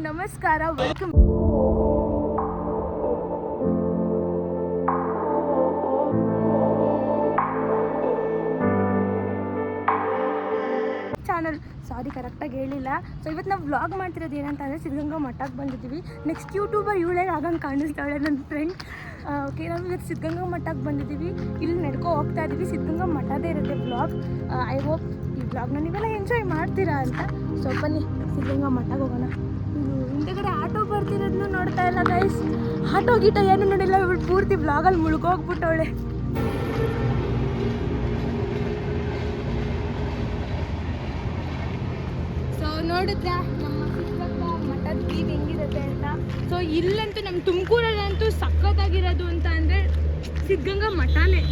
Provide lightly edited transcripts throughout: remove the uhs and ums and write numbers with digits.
ನಮಸ್ಕಾರ, welcome. Channel ಸಾರಿ ಕರೆಕ್ಟಾಗಿ ಹೇಳಿಲ್ಲ. ಸೊ ಇವತ್ತು ನಾವು ವ್ಲಾಗ್ ಮಾಡ್ತಿರೋದು ಏನಂತ ಅಂದರೆ ಸಿದ್ಧಗಂಗಾ ಮಠಕ್ಕೆ ಬಂದಿದ್ದೀವಿ. ನೆಕ್ಸ್ಟ್ ಯೂಟ್ಯೂಬರ್ ಇವಳೇ ಆಗಂಗೆ ಕಾಣಿಸ್ತಾಳೆ ನನ್ನ ಫ್ರೆಂಡ್. ಓಕೆ, ನಾವು ಇವತ್ತು ಸಿದ್ಧಗಂಗಾ ಮಠಕ್ಕೆ ಬಂದಿದ್ದೀವಿ. ಇಲ್ಲಿ ನಡ್ಕೊ ಹೋಗ್ತಾ ಇದ್ದೀವಿ. ಸಿದ್ಧಗಂಗಾ ಮಠದೇ ಇರುತ್ತೆ ವ್ಲಾಗ್. ಐ ಹೋಪ್ ಈ ವ್ಲಾಗ್ನ ನೀವೆಲ್ಲ ಎಂಜಾಯ್ ಮಾಡ್ತೀರಾ ಅಂತ. ಸೊ ಬನ್ನಿ ಸಿದ್ಧಗಂಗಾ ಮಠಕ್ಕೆ ಹೋಗೋಣ. ಹಿಂದೆಗಡೆ ಆಟೋ ಬರ್ತಿರೋದನ್ನ ನೋಡ್ತಾ ಇಲ್ಲ ಗೈಸ್. ಆಟೋ ಗೀಟೋ ಏನು ನೋಡಿಲ್ಲ. ಇವಳು ಪೂರ್ತಿ ವ್ಲಾಗಲ್ಲಿ ಮುಳುಗೋಗ್ಬಿಟ್ಟವಳೆ. ನೋಡಿದ್ರೆ ನಮ್ಮ ಸಿದ್ಧಗಂಗಾ ಮಠದ ವ್ಯೂ ಹೆಂಗಿರುತ್ತೆ ಅಂತ. ಸೊ ಇಲ್ಲಂತೂ ನಮ್ಮ ತುಮಕೂರಲ್ಲಂತೂ ಸಖತ್ತಾಗಿರೋದು ಅಂತ ಅಂದರೆ ಸಿದ್ಧಗಂಗಾ ಮಠನೇ.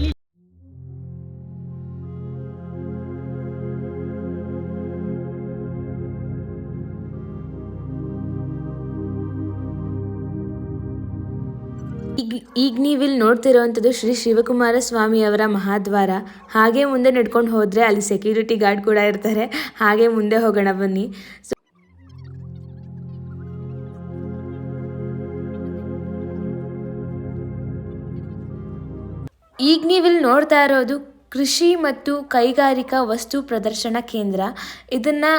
ಈಗ ನೀವಿಲ್ಲಿ ನೋಡ್ತಿರೋವಂಥದ್ದು ಶ್ರೀ ಶಿವಕುಮಾರ ಸ್ವಾಮಿಯವರ ಮಹಾದ್ವಾರ. ಹಾಗೆ ಮುಂದೆ ನಡ್ಕೊಂಡು ಹೋದರೆ ಅಲ್ಲಿ ಸೆಕ್ಯೂರಿಟಿ ಗಾರ್ಡ್ ಕೂಡ ಇರ್ತಾರೆ. ಹಾಗೆ ಮುಂದೆ ಹೋಗೋಣ ಬನ್ನಿ. ಈಗ ನೀವಿಲ್ಲಿ ನೋಡ್ತಾ ಇರೋದು ಕೃಷಿ ಮತ್ತು ಕೈಗಾರಿಕಾ ವಸ್ತು ಪ್ರದರ್ಶನ ಕೇಂದ್ರ. ಇದನ್ನು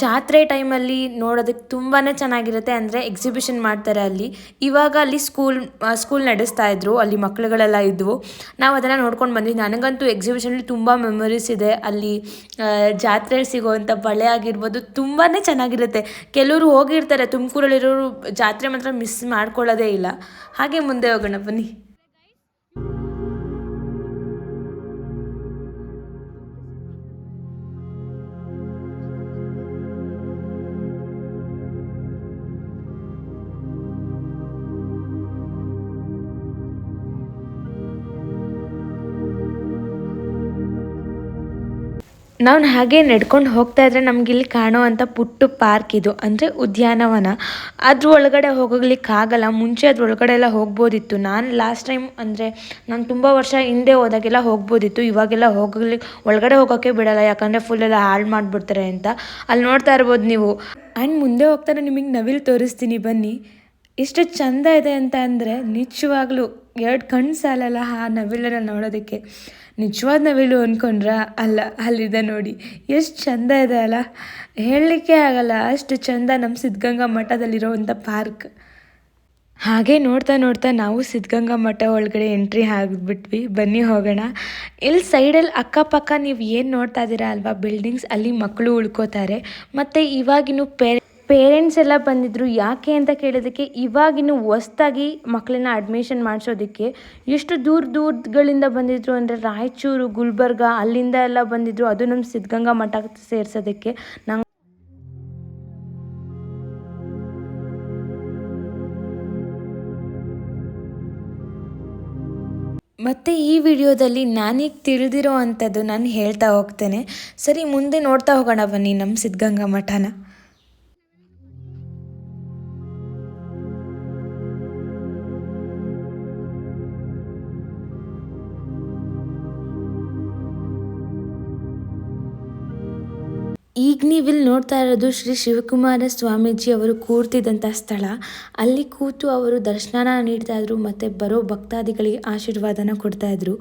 ಜಾತ್ರೆ ಟೈಮಲ್ಲಿ ನೋಡೋದಕ್ಕೆ ತುಂಬಾ ಚೆನ್ನಾಗಿರುತ್ತೆ. ಅಂದರೆ ಎಕ್ಸಿಬಿಷನ್ ಮಾಡ್ತಾರೆ ಅಲ್ಲಿ. ಇವಾಗ ಅಲ್ಲಿ ಸ್ಕೂಲ್ ನಡೆಸ್ತಾ ಇದ್ರು, ಅಲ್ಲಿ ಮಕ್ಕಳುಗಳೆಲ್ಲ ಇದ್ವು. ನಾವು ಅದನ್ನು ನೋಡ್ಕೊಂಡು ಬಂದ್ವಿ. ನನಗಂತೂ ಎಕ್ಸಿಬಿಷನಲ್ಲಿ ತುಂಬ ಮೆಮೊರೀಸ್ ಇದೆ. ಅಲ್ಲಿ ಜಾತ್ರೆಯಲ್ಲಿ ಸಿಗೋವಂಥ ಬಳೆ ಆಗಿರ್ಬೋದು, ತುಂಬಾ ಚೆನ್ನಾಗಿರುತ್ತೆ. ಕೆಲವರು ಹೋಗಿರ್ತಾರೆ, ತುಮಕೂರಲ್ಲಿರೋರು ಜಾತ್ರೆ ಮಾತ್ರ ಮಿಸ್ ಮಾಡ್ಕೊಳ್ಳೋದೇ ಇಲ್ಲ. ಹಾಗೆ ಮುಂದೆ ಹೋಗೋಣ ಬನ್ನಿ. ನಾವು ಹಾಗೆ ನಡ್ಕೊಂಡು ಹೋಗ್ತಾ ಇದ್ರೆ ನಮಗಿಲ್ಲಿ ಕಾಣುವಂಥ ಪುಟ್ಟ ಪಾರ್ಕ್ ಇದು, ಅಂದರೆ ಉದ್ಯಾನವನ. ಅದ್ರ ಒಳಗಡೆ ಹೋಗೋಗ್ಲಿಕ್ಕಾಗಲ್ಲ. ಮುಂಚೆ ಅದ್ರ ಒಳಗಡೆ ಎಲ್ಲ ಹೋಗ್ಬೋದಿತ್ತು. ನಾನು ಲಾಸ್ಟ್ ಟೈಮ್ ಅಂದರೆ ನಾನು ತುಂಬ ವರ್ಷ ಹಿಂದೆ ಹೋದಾಗೆಲ್ಲ ಹೋಗ್ಬೋದಿತ್ತು. ಇವಾಗೆಲ್ಲ ಒಳಗಡೆ ಹೋಗೋಕ್ಕೆ ಬಿಡಲ್ಲ, ಯಾಕಂದರೆ ಫುಲ್ಲೆಲ್ಲ ಹಾಳು ಮಾಡಿಬಿಡ್ತಾರೆ ಅಂತ. ಅಲ್ಲಿ ನೋಡ್ತಾ ಇರ್ಬೋದು ನೀವು. ಆ್ಯಂಡ್ ಮುಂದೆ ಹೋಗ್ತಾರೆ ನಿಮಗೆ ನವಿಲು ತೋರಿಸ್ತೀನಿ ಬನ್ನಿ. ಎಷ್ಟು ಚೆಂದ ಇದೆ ಅಂತ ಅಂದರೆ ನಿಜವಾಗ್ಲೂ 2 ಕಣ್ಣು ಸಾಲಲ್ಲ ಆ ನವಿಲನ್ನು ನೋಡೋದಕ್ಕೆ. ನಿಜವಾದ ನವಿಲು ಅಂದ್ಕೊಂಡ್ರೆ ಅಲ್ಲ, ಅಲ್ಲಿದೆ ನೋಡಿ. ಎಷ್ಟು ಚೆಂದ ಇದೆ ಅಲ್ಲ, ಹೇಳಲಿಕ್ಕೆ ಆಗಲ್ಲ ಅಷ್ಟು ಚೆಂದ ನಮ್ಮ ಸಿದ್ಧಗಂಗಾ ಮಠದಲ್ಲಿರೋವಂಥ ಪಾರ್ಕ್. ಹಾಗೆ ನೋಡ್ತಾ ನೋಡ್ತಾ ನಾವು ಸಿದ್ಧಗಂಗಾ ಮಠ ಒಳಗಡೆ ಎಂಟ್ರಿ ಆಗಿಬಿಟ್ವಿ. ಬನ್ನಿ ಹೋಗೋಣ. ಇಲ್ಲಿ ಸೈಡಲ್ಲಿ ಅಕ್ಕಪಕ್ಕ ನೀವು ಏನು ನೋಡ್ತಾ ಇದ್ದೀರಾ ಅಲ್ವಾ, ಬಿಲ್ಡಿಂಗ್ಸ್, ಅಲ್ಲಿ ಮಕ್ಕಳು ಉಳ್ಕೋತಾರೆ. ಮತ್ತು ಇವಾಗಿನ್ನು ಪೇರೆಂಟ್ಸ್ ಎಲ್ಲ ಬಂದಿದ್ದರು. ಯಾಕೆ ಅಂತ ಕೇಳೋದಕ್ಕೆ, ಇವಾಗಿನ್ನು ಹೊಸ್ದಾಗಿ ಮಕ್ಕಳನ್ನ ಅಡ್ಮಿಷನ್ ಮಾಡಿಸೋದಕ್ಕೆ ಎಷ್ಟು ದೂರಗಳಿಂದ ಬಂದಿದ್ದರು ಅಂದರೆ ರಾಯಚೂರು, ಗುಲ್ಬರ್ಗ, ಅಲ್ಲಿಂದ ಎಲ್ಲ ಬಂದಿದ್ದರು. ಅದು ನಮ್ಮ ಸಿದ್ಧಗಂಗಾ ಮಠಕ್ಕೆ ಸೇರಿಸೋದಕ್ಕೆ. ಮತ್ತು ಈ ವಿಡಿಯೋದಲ್ಲಿ ನಾನೀಗ ತಿಳಿದಿರೋ ಅಂಥದ್ದು ನಾನು ಹೇಳ್ತಾ ಹೋಗ್ತೇನೆ. ಸರಿ, ಮುಂದೆ ನೋಡ್ತಾ ಹೋಗೋಣ ಬನ್ನಿ ನಮ್ಮ ಸಿದ್ಧಗಂಗಾ ಮಠನ. ಈಗ ನೀವಿಲ್ಲಿ ನೋಡ್ತಾ ಇರೋದು ಶ್ರೀ ಶಿವಕುಮಾರ ಸ್ವಾಮೀಜಿ ಅವರು ಕೂರ್ತಿದ್ದಂಥ ಸ್ಥಳ. ಅಲ್ಲಿ ಕೂತು ಅವರು ದರ್ಶನ ನೀಡ್ತಾಯಿದ್ರು ಮತ್ತು ಬರೋ ಭಕ್ತಾದಿಗಳಿಗೆ ಆಶೀರ್ವಾದನ ಕೊಡ್ತಾಯಿದ್ರು.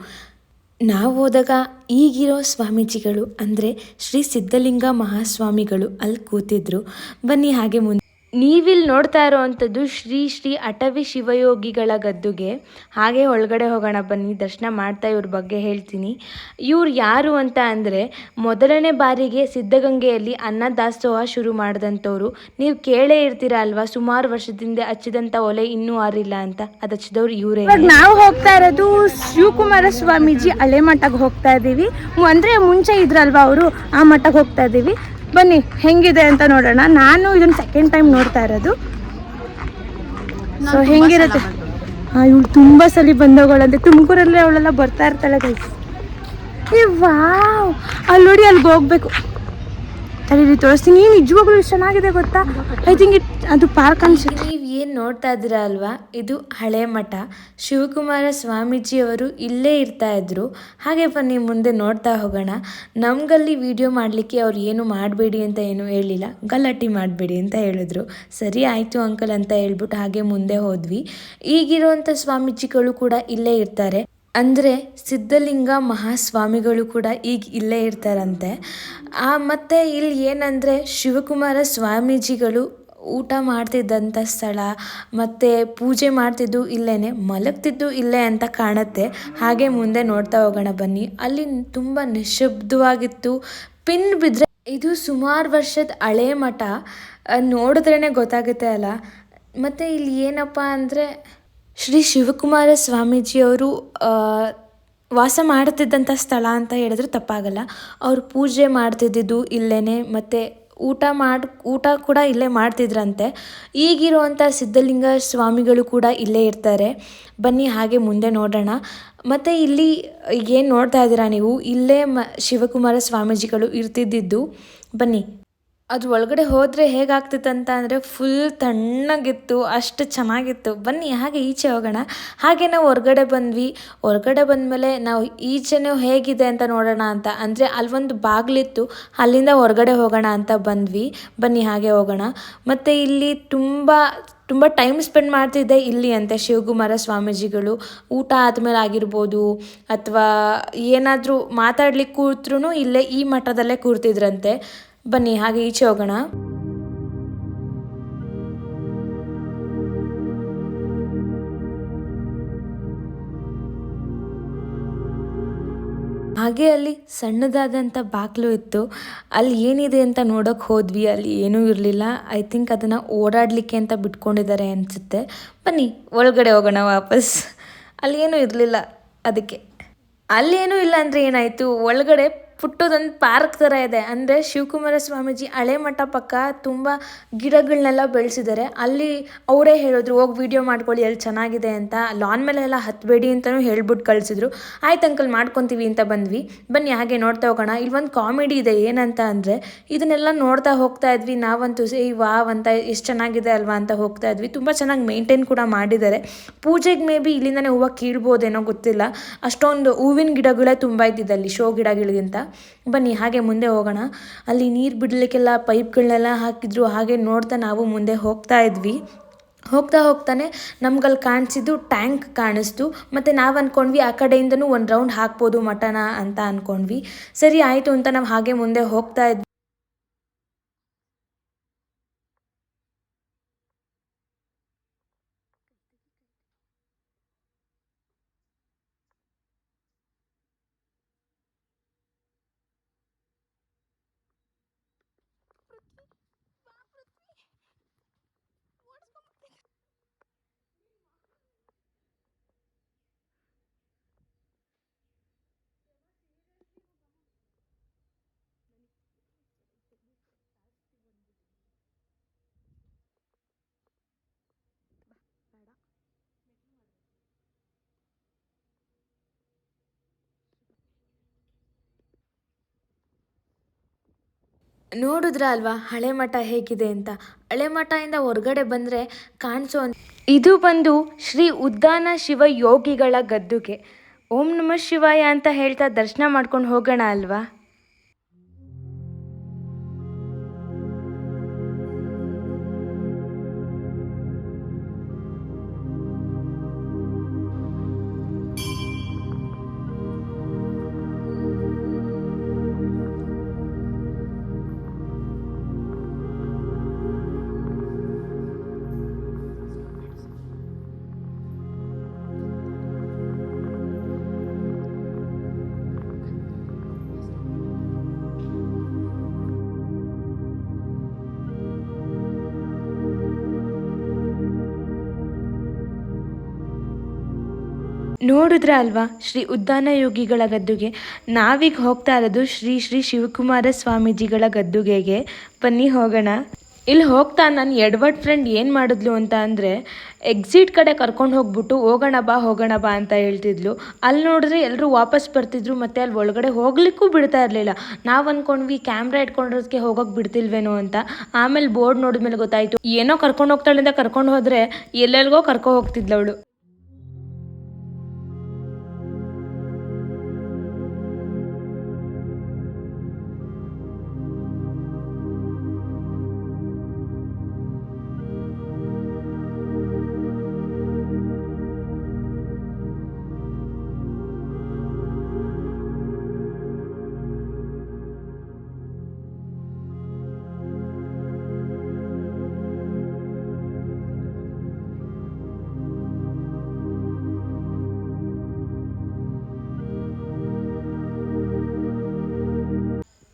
ನಾವು ಹೋದಾಗ ಈಗಿರೋ ಸ್ವಾಮೀಜಿಗಳು ಅಂದರೆ ಶ್ರೀ ಸಿದ್ಧಲಿಂಗ ಮಹಾಸ್ವಾಮಿಗಳು ಅಲ್ಲಿ ಕೂತಿದ್ರು. ಬನ್ನಿ ಹಾಗೆ ಮುಂದೆ. ನೀವಿಲ್ಲಿ ನೋಡ್ತಾ ಇರೋವಂಥದ್ದು ಶ್ರೀ ಅಟವಿ ಶಿವಯೋಗಿಗಳ ಗದ್ದುಗೆ. ಹಾಗೆ ಒಳಗಡೆ ಹೋಗೋಣ ಬನ್ನಿ, ದರ್ಶನ ಮಾಡ್ತಾ ಇವ್ರ ಬಗ್ಗೆ ಹೇಳ್ತೀನಿ. ಇವ್ರು ಯಾರು ಅಂತ ಅಂದರೆ, ಮೊದಲನೇ ಬಾರಿಗೆ ಸಿದ್ಧಗಂಗೆಯಲ್ಲಿ ಅನ್ನದಾಸೋಹ ಶುರು ಮಾಡಿದಂಥವ್ರು. ನೀವು ಕೇಳೇ ಇರ್ತೀರ ಅಲ್ವಾ, ಸುಮಾರು ವರ್ಷದಿಂದ ಹಚ್ಚಿದಂಥ ಒಲೆ ಇನ್ನೂ ಆರಿಲ್ಲ ಅಂತ. ಅದು ಹಚ್ಚಿದವ್ರು ಇವರೇ. ನಾವು ಹೋಗ್ತಾ ಇರೋದು ಶಿವಕುಮಾರ ಸ್ವಾಮೀಜಿ ಹಳೆ ಮಠಕ್ಕೆ ಹೋಗ್ತಾ ಇದ್ದೀವಿ. ಅಂದರೆ ಮುಂಚೆ ಇದ್ರಲ್ವಾ ಅವರು, ಆ ಮಠಕ್ಕೆ ಹೋಗ್ತಾ ಇದ್ದೀವಿ. ಬನ್ನಿ ಹೆಂಗಿದೆ ಅಂತ ನೋಡೋಣ. ನಾನು ಇದನ್ನು ಸೆಕೆಂಡ್ ಟೈಮ್ ನೋಡ್ತಾ ಇರೋದು. ಸೊ ಹೆಂಗಿರುತ್ತೆ. ಇವಳು ತುಂಬ ಸಲ ಬಂದೋಗಳಂತೆ. ತುಮಕೂರಲ್ಲೇ ಅವಳೆಲ್ಲ ಬರ್ತಾ ಇರ್ತಾಳೆ ಗೈಸ್. ವಾವ್, ಅಲ್ಲಿ ನೋಡಿ, ಅಲ್ಲಿಗೆ ಹೋಗ್ಬೇಕು. ಅಲ್ಲಿ ತೋರಿಸ್ತೀನಿ. ನಿಜವಾಗ್ಲೂ ಎಷ್ಟು ಚೆನ್ನಾಗಿದೆ ಗೊತ್ತಾ. ಐ ಥಿಂಕ್ ಅದು ಪಾರ್ಕ್ ಅನ್ಸುತ್ತೆ. ನೀವು ಏನು ನೋಡ್ತಾ ಇದ್ದೀರಾ ಅಲ್ವಾ, ಇದು ಹಳೆ ಮಠ. ಶಿವಕುಮಾರ ಸ್ವಾಮೀಜಿಯವರು ಇಲ್ಲೇ ಇರ್ತಾ ಇದ್ರು. ಹಾಗೆ ಬನ್ನಿ ಮುಂದೆ ನೋಡ್ತಾ ಹೋಗೋಣ. ನಮಗಲ್ಲಿ ವಿಡಿಯೋ ಮಾಡಲಿಕ್ಕೆ ಅವ್ರು ಏನು ಮಾಡಬೇಡಿ ಅಂತ ಏನು ಹೇಳಿಲ್ಲ, ಗಲಾಟೆ ಮಾಡಬೇಡಿ ಅಂತ ಹೇಳಿದ್ರು. ಸರಿ ಆಯಿತು ಅಂಕಲ್ ಅಂತ ಹೇಳ್ಬಿಟ್ಟು ಹಾಗೆ ಮುಂದೆ ಹೋದ್ವಿ. ಈಗಿರುವಂಥ ಸ್ವಾಮೀಜಿಗಳು ಕೂಡ ಇಲ್ಲೇ ಇರ್ತಾರೆ. ಅಂದರೆ ಸಿದ್ಧಲಿಂಗ ಮಹಾಸ್ವಾಮಿಗಳು ಕೂಡ ಈಗ ಇಲ್ಲೇ ಇರ್ತಾರಂತೆ. ಮತ್ತು ಇಲ್ಲಿ ಏನಂದರೆ ಶಿವಕುಮಾರ ಸ್ವಾಮೀಜಿಗಳು ಊಟ ಮಾಡ್ತಿದ್ದಂಥ ಸ್ಥಳ ಮತ್ತು ಪೂಜೆ ಮಾಡ್ತಿದ್ದು ಇಲ್ಲೇ, ಮಲಗ್ತಿದ್ದು ಇಲ್ಲೇ ಅಂತ ಕಾಣುತ್ತೆ. ಹಾಗೆ ಮುಂದೆ ನೋಡ್ತಾ ಹೋಗೋಣ ಬನ್ನಿ. ಅಲ್ಲಿ ತುಂಬ ನಿಶಬ್ದವಾಗಿತ್ತು. ಪಿನ್ ಬಿದ್ದರೆ ಇದು ಸುಮಾರು ವರ್ಷದ ಹಳೆ ಮಠ, ನೋಡಿದ್ರೇ ಗೊತ್ತಾಗುತ್ತೆ ಅಲ್ಲ. ಮತ್ತು ಇಲ್ಲಿ ಏನಪ್ಪ ಅಂದರೆ ಶ್ರೀ ಶಿವಕುಮಾರ ಸ್ವಾಮೀಜಿಯವರು ವಾಸ ಮಾಡುತ್ತಿದ್ದಂಥ ಸ್ಥಳ ಅಂತ ಹೇಳಿದ್ರೆ ತಪ್ಪಾಗಲ್ಲ. ಅವರು ಪೂಜೆ ಮಾಡ್ತಿದ್ದಿದ್ದು ಇಲ್ಲೇ, ಮತ್ತು ಊಟ ಕೂಡ ಇಲ್ಲೇ ಮಾಡ್ತಿದ್ರಂತೆ. ಈಗಿರುವಂಥ ಸಿದ್ಧಲಿಂಗ ಸ್ವಾಮಿಗಳು ಕೂಡ ಇಲ್ಲೇ ಇರ್ತಾರೆ. ಬನ್ನಿ ಹಾಗೆ ಮುಂದೆ ನೋಡೋಣ. ಮತ್ತು ಇಲ್ಲಿ ಏನು ನೋಡ್ತಾ ಇದ್ದೀರಾ ನೀವು, ಇಲ್ಲೇ ಶಿವಕುಮಾರ ಸ್ವಾಮೀಜಿಗಳು ಇರ್ತಿದ್ದಿದ್ದು. ಬನ್ನಿ, ಅದು ಒಳಗಡೆ ಹೋದರೆ ಹೇಗಾಗ್ತಿತ್ತಂತ ಅಂದರೆ ಫುಲ್ ತಣ್ಣಗಿತ್ತು, ಅಷ್ಟು ಚೆನ್ನಾಗಿತ್ತು. ಬನ್ನಿ ಹಾಗೆ ಈಚೆ ಹೋಗೋಣ. ಹಾಗೆ ನಾವು ಹೊರಗಡೆ ಬಂದ್ವಿ. ಹೊರಗಡೆ ಬಂದಮೇಲೆ ನಾವು ಈಚೆನೂ ಹೇಗಿದೆ ಅಂತ ನೋಡೋಣ ಅಂತ, ಅಂದರೆ ಅಲ್ಲೊಂದು ಬಾಗಿಲಿತ್ತು, ಅಲ್ಲಿಂದ ಹೊರಗಡೆ ಹೋಗೋಣ ಅಂತ ಬಂದ್ವಿ. ಬನ್ನಿ ಹಾಗೆ ಹೋಗೋಣ. ಮತ್ತು ಇಲ್ಲಿ ತುಂಬ ಟೈಮ್ ಸ್ಪೆಂಡ್ ಮಾಡ್ತಿದ್ದೆ ಇಲ್ಲಿ ಅಂತೆ ಶಿವಕುಮಾರ ಸ್ವಾಮೀಜಿಗಳು. ಊಟ ಆದಮೇಲೆ ಆಗಿರ್ಬೋದು ಅಥವಾ ಏನಾದರೂ ಮಾತಾಡ್ಲಿಕ್ಕೆ ಕೂತ್ರೂ ಇಲ್ಲೇ ಈ ಮಠದಲ್ಲೇ ಕೂರ್ತಿದ್ರಂತೆ. ಬನ್ನಿ ಹಾಗೆ ಈಚೆ ಹೋಗೋಣ. ಹಾಗೆ ಅಲ್ಲಿ ಸಣ್ಣದಾದಂಥ ಬಾಗಿಲು ಇತ್ತು. ಅಲ್ಲಿ ಏನಿದೆ ಅಂತ ನೋಡೋಕೆ ಹೋದ್ವಿ. ಅಲ್ಲಿ ಏನೂ ಇರಲಿಲ್ಲ. ಐ ಥಿಂಕ್ ಅದನ್ನು ಓಡಾಡಲಿಕ್ಕೆ ಅಂತ ಬಿಟ್ಕೊಂಡಿದ್ದಾರೆ ಅನಿಸುತ್ತೆ. ಬನ್ನಿ ಒಳಗಡೆ ಹೋಗೋಣ ವಾಪಸ್. ಅಲ್ಲಿ ಏನೂ ಇರಲಿಲ್ಲ. ಅದಕ್ಕೆ ಅಲ್ಲೇನೂ ಇಲ್ಲ ಅಂದರೆ ಏನಾಯಿತು, ಒಳಗಡೆ ಪುಟ್ಟದೊಂದು ಪಾರ್ಕ್ ಥರ ಇದೆ. ಅಂದರೆ ಶಿವಕುಮಾರ ಸ್ವಾಮೀಜಿ ಹಳೆ ಮಠ ಪಕ್ಕ ತುಂಬ ಗಿಡಗಳನ್ನೆಲ್ಲ ಬೆಳೆಸಿದ್ದಾರೆ. ಅಲ್ಲಿ ಅವರೇ ಹೇಳಿದ್ರು, ಹೋಗಿ ವಿಡಿಯೋ ಮಾಡ್ಕೊಳ್ಳಿ ಅಲ್ಲಿ ಚೆನ್ನಾಗಿದೆ ಅಂತ. ಲಾನ್ ಮೇಲೆಲ್ಲ ಹತ್ತಬೇಡಿ ಅಂತಲೂ ಹೇಳ್ಬಿಟ್ಟು ಕಳಿಸಿದ್ರು. ಆಯ್ತು ಅಂಕಲ್ ಮಾಡ್ಕೊತೀವಿ ಅಂತ ಬಂದ್ವಿ. ಬನ್ನಿ ಹಾಗೆ ನೋಡ್ತಾ ಹೋಗೋಣ. ಇಲ್ಲಿ ಒಂದು ಕಾಮಿಡಿ ಇದೆ. ಏನಂತ ಅಂದರೆ ಇದನ್ನೆಲ್ಲ ನೋಡ್ತಾ ಹೋಗ್ತಾ ಇದ್ವಿ ನಾವಂತೂ. ವಾವ್ ಅಂತ ಎಷ್ಟು ಚೆನ್ನಾಗಿದೆ ಅಲ್ವಾ ಅಂತ ಹೋಗ್ತಾ ಇದ್ವಿ. ತುಂಬ ಚೆನ್ನಾಗಿ ಮೇಂಟೈನ್ ಕೂಡ ಮಾಡಿದ್ದಾರೆ. ಪೂಜೆಗೆ ಮೇ ಬಿ ಇಲ್ಲಿಂದನೇ ಹೂವು ಕೀಳ್ಬೋದೇನೋ ಗೊತ್ತಿಲ್ಲ. ಅಷ್ಟೊಂದು ಹೂವಿನ ಗಿಡಗಳೇ ತುಂಬ ಇದ್ದಿದ್ದಲ್ಲಿ ಶೋ ಗಿಡಗಳಿಗಿಂತ. ಬನ್ನಿ ಹಾಗೆ ಮುಂದೆ ಹೋಗೋಣ. ಅಲ್ಲಿ ನೀರು ಬಿಡಲಿಕ್ಕೆಲ್ಲ ಪೈಪ್ಗಳನ್ನೆಲ್ಲ ಹಾಕಿದ್ರು. ಹಾಗೆ ನೋಡ್ತಾ ನಾವು ಮುಂದೆ ಹೋಗ್ತಾ ಇದ್ವಿ. ಹೋಗ್ತಾನೆ ನಮ್ಗಲ್ಲಿ ಕಾಣಿಸಿದ್ದು ಟ್ಯಾಂಕ್ ಕಾಣಿಸ್ತು. ಮತ್ತು ನಾವು ಅಂದ್ಕೊಂಡ್ವಿ ಆ ಕಡೆಯಿಂದನೂ ಒಂದು ರೌಂಡ್ ಹಾಕ್ಬೋದು ಮಠನ ಅಂತ ಅಂದ್ಕೊಂಡ್ವಿ. ಸರಿ ಆಯಿತು ಅಂತ ನಾವು ಹಾಗೆ ಮುಂದೆ ಹೋಗ್ತಾ ಇದ್ವಿ. ನೋಡಿದ್ರ ಅಲ್ವಾ ಹಳೆ ಮಠ ಹೇಗಿದೆ ಅಂತ. ಹಳೆ ಮಠದಿಂದ ಹೊರಗಡೆ ಬಂದರೆ ಕಾಣಿಸೋ ಇದು ಬಂದು ಶ್ರೀ ಉದ್ದಾನ ಶಿವ ಯೋಗಿಗಳ ಗದ್ದುಗೆ. ಓಂ ನಮಃ ಶಿವಾಯ ಅಂತ ಹೇಳ್ತಾ ದರ್ಶನ ಮಾಡ್ಕೊಂಡು ಹೋಗೋಣ ಅಲ್ವಾ. ನೋಡಿದ್ರ ಅಲ್ವಾ ಶ್ರೀ ಉದ್ದಾನ ಯೋಗಿಗಳ ಗದ್ದುಗೆ. ನಾವೀಗ ಹೋಗ್ತಾ ಇರೋದು ಶ್ರೀ ಶ್ರೀ ಶಿವಕುಮಾರ ಸ್ವಾಮೀಜಿಗಳ ಗದ್ದುಗೆಗೆ. ಬನ್ನಿ ಹೋಗೋಣ. ಇಲ್ಲಿ ಹೋಗ್ತಾ ನನ್ನ ಎಡ್ವರ್ಡ್ ಫ್ರೆಂಡ್ ಏನು ಮಾಡಿದ್ಲು ಅಂತ ಅಂದರೆ ಎಕ್ಸಿಟ್ ಕಡೆ ಕರ್ಕೊಂಡು ಹೋಗ್ಬಿಟ್ಟು ಹೋಗೋಣ ಬಾ ಅಂತ ಹೇಳ್ತಿದ್ಲು. ಅಲ್ಲಿ ನೋಡಿದ್ರೆ ಎಲ್ಲರೂ ವಾಪಸ್ ಬರ್ತಿದ್ರು ಮತ್ತು ಅಲ್ಲಿ ಒಳಗಡೆ ಹೋಗ್ಲಿಕ್ಕೂ ಬಿಡ್ತಾ ಇರಲಿಲ್ಲ. ನಾವು ಅಂದ್ಕೊಂಡ್ವಿ ಕ್ಯಾಮ್ರಾ ಇಟ್ಕೊಂಡಿರೋದಕ್ಕೆ ಹೋಗೋಕೆ ಬಿಡ್ತಿಲ್ವೇನೋ ಅಂತ. ಆಮೇಲೆ ಬೋರ್ಡ್ ನೋಡಿದ್ಮೇಲೆ ಗೊತ್ತಾಯಿತು ಏನೋ ಕರ್ಕೊಂಡು ಹೋಗ್ತಾಳಿಂದ ಕರ್ಕೊಂಡು ಹೋದರೆ ಎಲ್ಲೆಲ್ಗೋ ಕರ್ಕೊ ಹೋಗ್ತಿದ್ಲವಳು.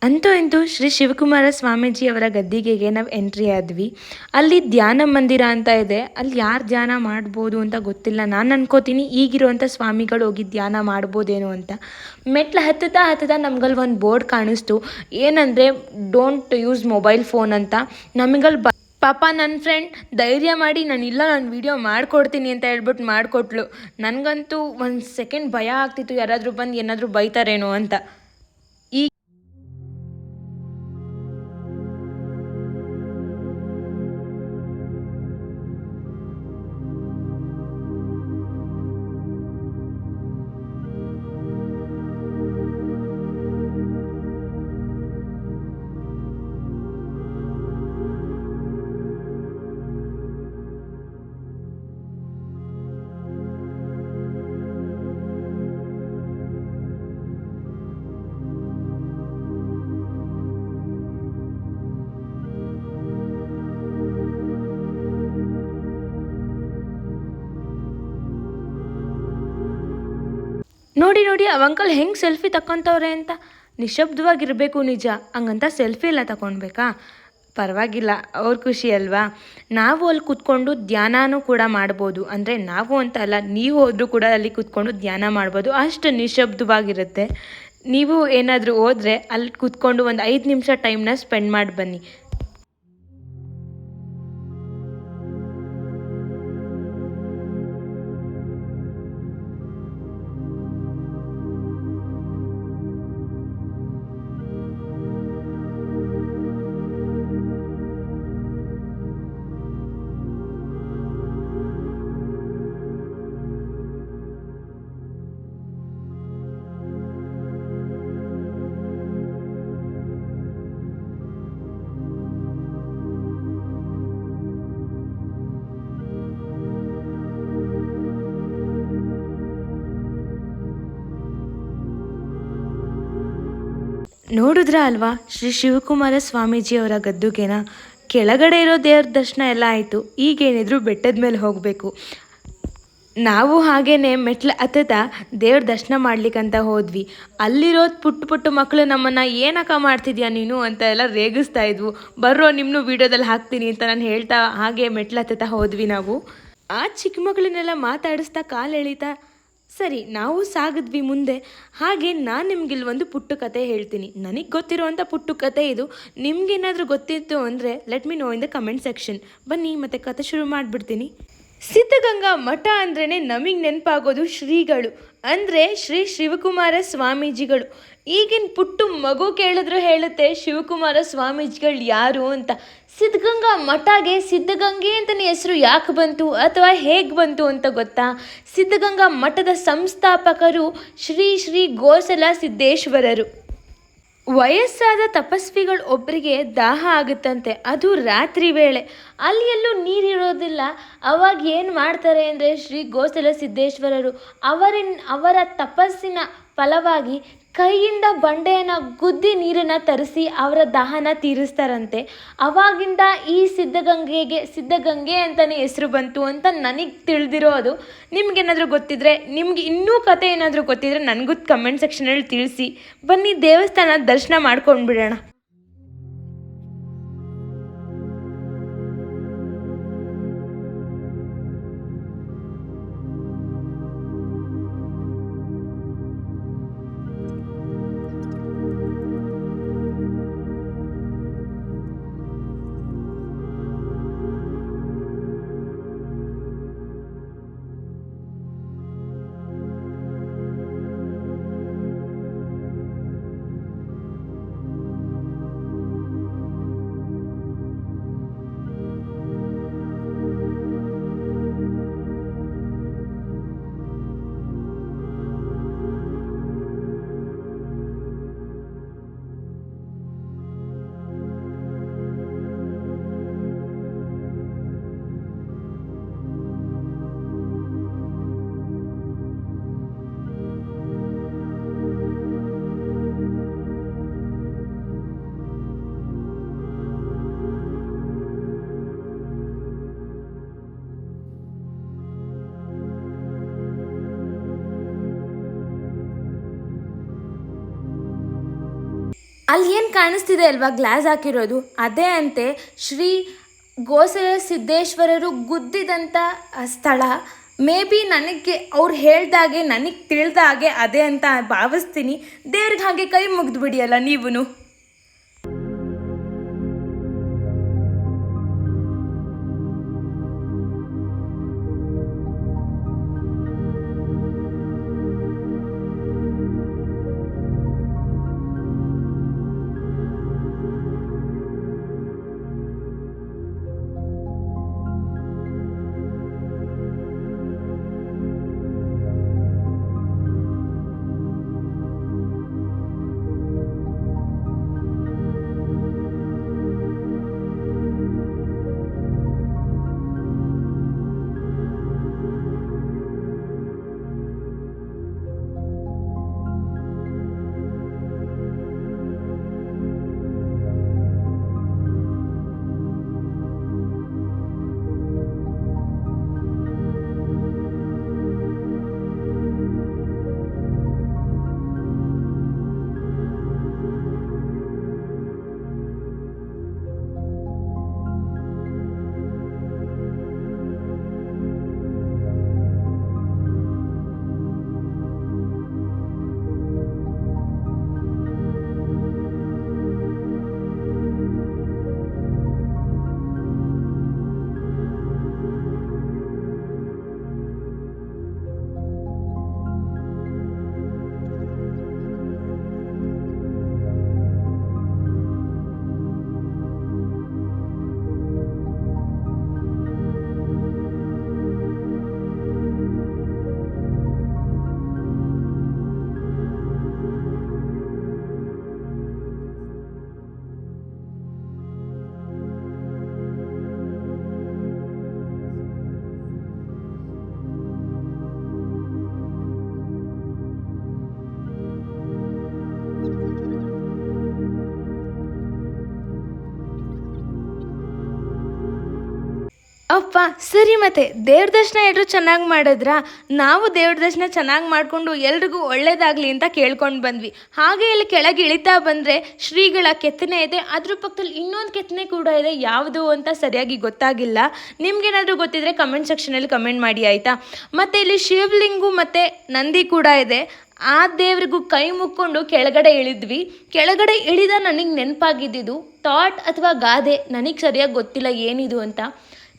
ಅಂತೂ ಇಂತೂ ಶ್ರೀ ಶಿವಕುಮಾರ ಸ್ವಾಮೀಜಿಯವರ ಗದ್ದಿಗೆಗೆ ನಾವು ಎಂಟ್ರಿ ಆದ್ವಿ. ಅಲ್ಲಿ ಧ್ಯಾನ ಮಂದಿರ ಅಂತ ಇದೆ. ಅಲ್ಲಿ ಯಾರು ಧ್ಯಾನ ಮಾಡ್ಬೋದು ಅಂತ ಗೊತ್ತಿಲ್ಲ. ನಾನು ಅನ್ಕೋತೀನಿ ಈಗಿರುವಂಥ ಸ್ವಾಮಿಗಳು ಹೋಗಿ ಧ್ಯಾನ ಮಾಡ್ಬೋದೇನೋ ಅಂತ. ಮೆಟ್ಲು ಹತ್ತುತ್ತಾ ನಮ್ಗಲ್ಲಿ ಒಂದು ಬೋರ್ಡ್ ಕಾಣಿಸ್ತು, ಏನಂದರೆ ಡೋಂಟ್ ಯೂಸ್ ಮೊಬೈಲ್ ಫೋನ್ ಅಂತ. ನಮಗಲ್ಲಿ ಪಾಪ ನನ್ನ ಫ್ರೆಂಡ್ ಧೈರ್ಯ ಮಾಡಿ ನಾನು ವೀಡಿಯೋ ಮಾಡಿಕೊಡ್ತೀನಿ ಅಂತ ಹೇಳ್ಬಿಟ್ಟು ಮಾಡಿಕೊಟ್ಲು. ನನಗಂತೂ ಒಂದು ಸೆಕೆಂಡ್ ಭಯ ಆಗ್ತಿತ್ತು, ಯಾರಾದರೂ ಬಂದು ಏನಾದರೂ ಬೈತಾರೇನೋ ಅಂತ. ನೋಡಿ ಅವ ಅಂಕಲ್ ಹೆಂಗೆ ಸೆಲ್ಫಿ ತಗೊತವ್ರೆ ಅಂತ. ನಿಶಬ್ದವಾಗಿರಬೇಕು ನಿಜ, ಹಂಗಂತ ಸೆಲ್ಫಿ ಎಲ್ಲ ತಗೊಳ್ಬೇಕಾ? ಪರವಾಗಿಲ್ಲ, ಅವ್ರ ಖುಷಿ ಅಲ್ವಾ. ನಾವು ಅಲ್ಲಿ ಕೂತ್ಕೊಂಡು ಧ್ಯಾನನೂ ಕೂಡ ಮಾಡ್ಬೋದು. ಅಂದರೆ ನಾವು ಅಂತ ಅಲ್ಲ, ನೀವು ಹೋದರೂ ಕೂಡ ಅಲ್ಲಿ ಕೂತ್ಕೊಂಡು ಧ್ಯಾನ ಮಾಡ್ಬೋದು. ಅಷ್ಟು ನಿಶಬ್ದವಾಗಿರುತ್ತೆ. ನೀವು ಏನಾದರೂ ಹೋದರೆ ಅಲ್ಲಿ ಕೂತ್ಕೊಂಡು ಒಂದು 5 ನಿಮಿಷ ಟೈಮ್ನ ಸ್ಪೆಂಡ್ ಮಾಡಿ ಬನ್ನಿ. ನೋಡಿದ್ರ ಅಲ್ವಾ ಶ್ರೀ ಶಿವಕುಮಾರ ಸ್ವಾಮೀಜಿಯವರ ಗದ್ದುಗೆನ. ಕೆಳಗಡೆ ಇರೋ ದೇವ್ರ ದರ್ಶನ ಎಲ್ಲ ಆಯಿತು. ಈಗೇನಿದ್ರು ಬೆಟ್ಟದ ಮೇಲೆ ಹೋಗಬೇಕು. ನಾವು ಹಾಗೇ ಮೆಟ್ಲು ಹತ್ತುತ್ತಾ ದೇವ್ರ ದರ್ಶನ ಮಾಡ್ಲಿಕ್ಕಂತ ಹೋದ್ವಿ. ಅಲ್ಲಿರೋದು ಪುಟ್ಟ ಮಕ್ಕಳು ನಮ್ಮನ್ನು ಏನಕ್ಕ ಮಾಡ್ತಿದ್ಯಾ ನೀನು ಅಂತ ಎಲ್ಲ ರೇಗಿಸ್ತಾ ಇದ್ವು. ಬರ್ರೋ ನಿಮ್ಮನ್ನು ವೀಡಿಯೋದಲ್ಲಿ ಹಾಕ್ತೀನಿ ಅಂತ ನಾನು ಹೇಳ್ತಾ ಹಾಗೆ ಮೆಟ್ಲು ಹತ್ತುತ್ತಾ ಹೋದ್ವಿ ನಾವು. ಆ ಚಿಕ್ಕ ಮಗಳನ್ನೆಲ್ಲ ಮಾತಾಡಿಸ್ತಾ ಕಾಲು ಎಳಿತಾ ಸರಿ ನಾವು ಸಾಗಿದ್ವಿ ಮುಂದೆ. ಹಾಗೆ ನಾನು ನಿಮ್ಗಿಲ್ಲಿ ಒಂದು ಪುಟ್ಟ ಕತೆ ಹೇಳ್ತೀನಿ. ನನಗೆ ಗೊತ್ತಿರೋವಂಥ ಪುಟ್ಟ ಕತೆ ಇದು. ನಿಮ್ಗೇನಾದರೂ ಗೊತ್ತಿತ್ತು ಅಂದರೆ let me no in the comment section. ಬನ್ನಿ ಮತ್ತೆ ಕತೆ ಶುರು ಮಾಡಿಬಿಡ್ತೀನಿ. ಸಿದ್ಧಗಂಗಾ ಮಠ ಅಂದ್ರೇ ನಮಗೆ ನೆನಪಾಗೋದು ಶ್ರೀಗಳು, ಅಂದರೆ ಶ್ರೀ ಶಿವಕುಮಾರ ಸ್ವಾಮೀಜಿಗಳು. ಈಗಿನ ಪುಟ್ಟು ಮಗು ಕೇಳಿದ್ರು ಹೇಳುತ್ತೆ ಶಿವಕುಮಾರ ಸ್ವಾಮೀಜಿಗಳು ಯಾರು ಅಂತ. ಸಿದ್ಧಗಂಗಾ ಮಠಗೆ ಸಿದ್ಧಗಂಗೆ ಅಂತಲೇ ಹೆಸರು ಯಾಕೆ ಬಂತು ಅಥವಾ ಹೇಗೆ ಬಂತು ಅಂತ ಗೊತ್ತಾ? ಸಿದ್ಧಗಂಗಾ ಮಠದ ಸಂಸ್ಥಾಪಕರು ಶ್ರೀ ಗೋಸಲ ಸಿದ್ದೇಶ್ವರರು. ವಯಸ್ಸಾದ ತಪಸ್ವಿಗಳು ಒಬ್ಬರಿಗೆ ದಾಹ ಆಗುತ್ತಂತೆ, ಅದು ರಾತ್ರಿ ವೇಳೆ. ಅಲ್ಲಿ ಎಲ್ಲೂ ನೀರಿರೋದಿಲ್ಲ. ಅವಾಗ ಏನು ಮಾಡ್ತಾರೆ ಅಂದರೆ ಶ್ರೀ ಗೋಸಲ ಸಿದ್ದೇಶ್ವರರು ಅವರ ತಪಸ್ಸಿನ ಫಲವಾಗಿ ಕೈಯಿಂದ ಬಂಡೆಯನ್ನು ಗುದ್ದಿ ನೀರನ್ನು ತರಿಸಿ ಅವರ ದಾಹನ ತೀರಿಸ್ತಾರಂತೆ. ಅವಾಗಿಂದ ಈ ಸಿದ್ಧಗಂಗೆ ಅಂತಲೇ ಹೆಸರು ಬಂತು ಅಂತ ನನಗೆ ತಿಳಿದಿರೋದು. ನಿಮ್ಗೇನಾದರೂ ಗೊತ್ತಿದ್ರೆ, ನಿಮ್ಗೆ ಇನ್ನೂ ಕತೆ ಏನಾದರೂ ಗೊತ್ತಿದ್ರೆ ನನಗೂ ಕಮೆಂಟ್ ಸೆಕ್ಷನಲ್ಲಿ ತಿಳಿಸಿ. ಬನ್ನಿ ದೇವಸ್ಥಾನ ದರ್ಶನ ಮಾಡ್ಕೊಂಡು ಬಿಡೋಣ. ಅಲ್ಲಿ ಏನು ಕಾಣಿಸ್ತಿದೆ ಅಲ್ವಾ ಗ್ಲಾಸ್ ಹಾಕಿರೋದು, ಅದೇ ಅಂತೆ ಶ್ರೀ ಗೋಸಲ ಸಿದ್ದೇಶ್ವರರು ಗುದ್ದಿದಂಥ ಸ್ಥಳ. ಮೇ ಬಿ ನನಗೆ ಅವ್ರು ಹೇಳ್ದಾಗೆ ನನಗೆ ತಿಳಿದ ಹಾಗೆ ಅದೇ ಅಂತ ಭಾವಿಸ್ತೀನಿ. ದೇವ್ರಿಗೆ ಹಾಗೆ ಕೈ ಮುಗಿದ್ಬಿಡಿಯಲ್ಲ ನೀವೂ. ಅಪ್ಪ ಸರಿ, ಮತ್ತೆ ದೇವ್ರ ದರ್ಶನ ಎಲ್ಲರೂ ಚೆನ್ನಾಗಿ ಮಾಡಿದ್ರ, ನಾವು ದೇವ್ರ ದರ್ಶನ ಚೆನ್ನಾಗಿ ಮಾಡಿಕೊಂಡು ಎಲ್ರಿಗೂ ಒಳ್ಳೇದಾಗಲಿ ಅಂತ ಕೇಳ್ಕೊಂಡು ಬಂದ್ವಿ. ಹಾಗೆ ಇಲ್ಲಿ ಕೆಳಗೆ ಇಳಿತಾ ಬಂದರೆ ಶ್ರೀಗಳ ಕೆತ್ತನೆ ಇದೆ, ಅದ್ರ ಪಕ್ಕದಲ್ಲಿ ಇನ್ನೊಂದು ಕೆತ್ತನೆ ಕೂಡ ಇದೆ. ಯಾವುದು ಅಂತ ಸರಿಯಾಗಿ ಗೊತ್ತಾಗಿಲ್ಲ. ನಿಮ್ಗೇನಾದರೂ ಗೊತ್ತಿದ್ರೆ ಕಮೆಂಟ್ ಸೆಕ್ಷನಲ್ಲಿ ಕಮೆಂಟ್ ಮಾಡಿ ಆಯಿತಾ. ಮತ್ತು ಇಲ್ಲಿ ಶಿವಲಿಂಗು ಮತ್ತು ನಂದಿ ಕೂಡ ಇದೆ. ಆ ದೇವ್ರಿಗೂ ಕೈ ಮುಕ್ಕೊಂಡು ಕೆಳಗಡೆ ಇಳಿದ್ವಿ. ಕೆಳಗಡೆ ಇಳಿದ ನನಗೆ ನೆನಪಾಗಿದ್ದು ಥಾಟ್ ಅಥವಾ ಗಾದೆ, ನನಗೆ ಸರಿಯಾಗಿ ಗೊತ್ತಿಲ್ಲ ಏನಿದು ಅಂತ.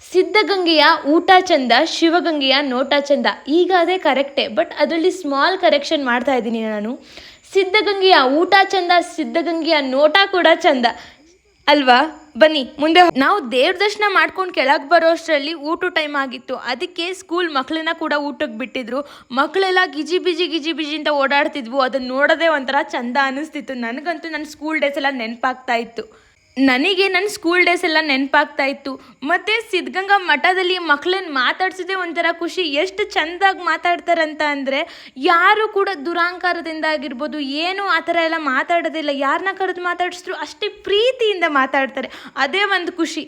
ಸಿದ್ಧಗಂಗೆಯ ಊಟ ಚಂದ, ಶಿವಗಂಗೆಯ ನೋಟ ಚಂದ. ಈಗ ಅದೇ ಕರೆಕ್ಟೇ, ಬಟ್ ಅದರಲ್ಲಿ ಸ್ಮಾಲ್ ಕರೆಕ್ಷನ್ ಮಾಡ್ತಾ ಇದ್ದೀನಿ ನಾನು. ಸಿದ್ಧಗಂಗೆಯ ಊಟ ಚಂದ, ಸಿದ್ಧಗಂಗೆಯ ನೋಟ ಕೂಡ ಚಂದ ಅಲ್ವಾ. ಬನ್ನಿ ಮುಂದೆ. ನಾವು ದೇವ್ರ ದರ್ಶನ ಮಾಡ್ಕೊಂಡು ಕೆಳಗೆ ಬರೋ ಅಷ್ಟರಲ್ಲಿ ಊಟ ಟೈಮ್ ಆಗಿತ್ತು. ಅದಕ್ಕೆ ಸ್ಕೂಲ್ ಮಕ್ಕಳನ್ನ ಕೂಡ ಊಟಕ್ಕೆ ಬಿಟ್ಟಿದ್ರು. ಮಕ್ಕಳೆಲ್ಲ ಗಿಜಿ ಬಿಜಿ ಅಂತ ಓಡಾಡ್ತಿದ್ವು. ಅದನ್ನು ನೋಡೋದೇ ಒಂಥರ ಚಂದ ಅನ್ನಿಸ್ತಿತ್ತು. ನನಗಂತೂ ನನ್ನ ಸ್ಕೂಲ್ ಡೇಸ್ ಎಲ್ಲ ನೆನಪಾಗ್ತಾ ಇತ್ತು. ನನಗೆ ನನ್ನ ಸ್ಕೂಲ್ ಡೇಸ್ ಎಲ್ಲ ನೆನಪಾಗ್ತಾ ಇತ್ತು. ಮತ್ತು ಸಿದ್ಧಗಂಗಾ ಮಠದಲ್ಲಿ ಮಕ್ಕಳನ್ನ ಮಾತಾಡ್ಸೋದೇ ಒಂಥರ ಖುಷಿ. ಎಷ್ಟು ಚೆಂದಾಗಿ ಮಾತಾಡ್ತಾರಂತ ಅಂದರೆ, ಯಾರು ಕೂಡ ದುರಾಂಕಾರದಿಂದ ಆಗಿರ್ಬೋದು ಏನು ಆ ಥರ ಎಲ್ಲ ಮಾತಾಡೋದಿಲ್ಲ. ಯಾರನ್ನ ಕರೆದು ಮಾತಾಡಿಸಿದ್ರು ಅಷ್ಟೇ ಪ್ರೀತಿಯಿಂದ ಮಾತಾಡ್ತಾರೆ. ಅದೇ ಒಂದು ಖುಷಿ.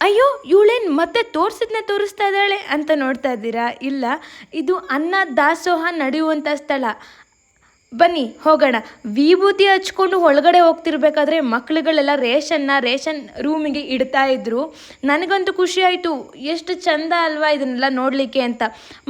ಅಯ್ಯೋ ಇವಳೇನು ಮತ್ತೆ ತೋರಿಸ್ತಾ ಇದ್ದಾಳೆ ಅಂತ ನೋಡ್ತಾ ಇದ್ದೀರಾ? ಇಲ್ಲ, ಇದು ಅನ್ನ ದಾಸೋಹ ನಡೆಯುವಂಥ ಸ್ಥಳ. ಬನ್ನಿ ಹೋಗೋಣ. ವಿಭೂತಿ ಹಚ್ಕೊಂಡು ಒಳಗಡೆ ಹೋಗ್ತಿರ್ಬೇಕಾದ್ರೆ ಮಕ್ಕಳುಗಳೆಲ್ಲ ರೇಷನ್ ರೂಮಿಗೆ ಇಡ್ತಾ ಇದ್ರು. ನನಗಂತೂ ಖುಷಿ ಆಯಿತು. ಎಷ್ಟು ಚಂದ ಅಲ್ವಾ ಇದನ್ನೆಲ್ಲ ನೋಡಲಿಕ್ಕೆ ಅಂತ.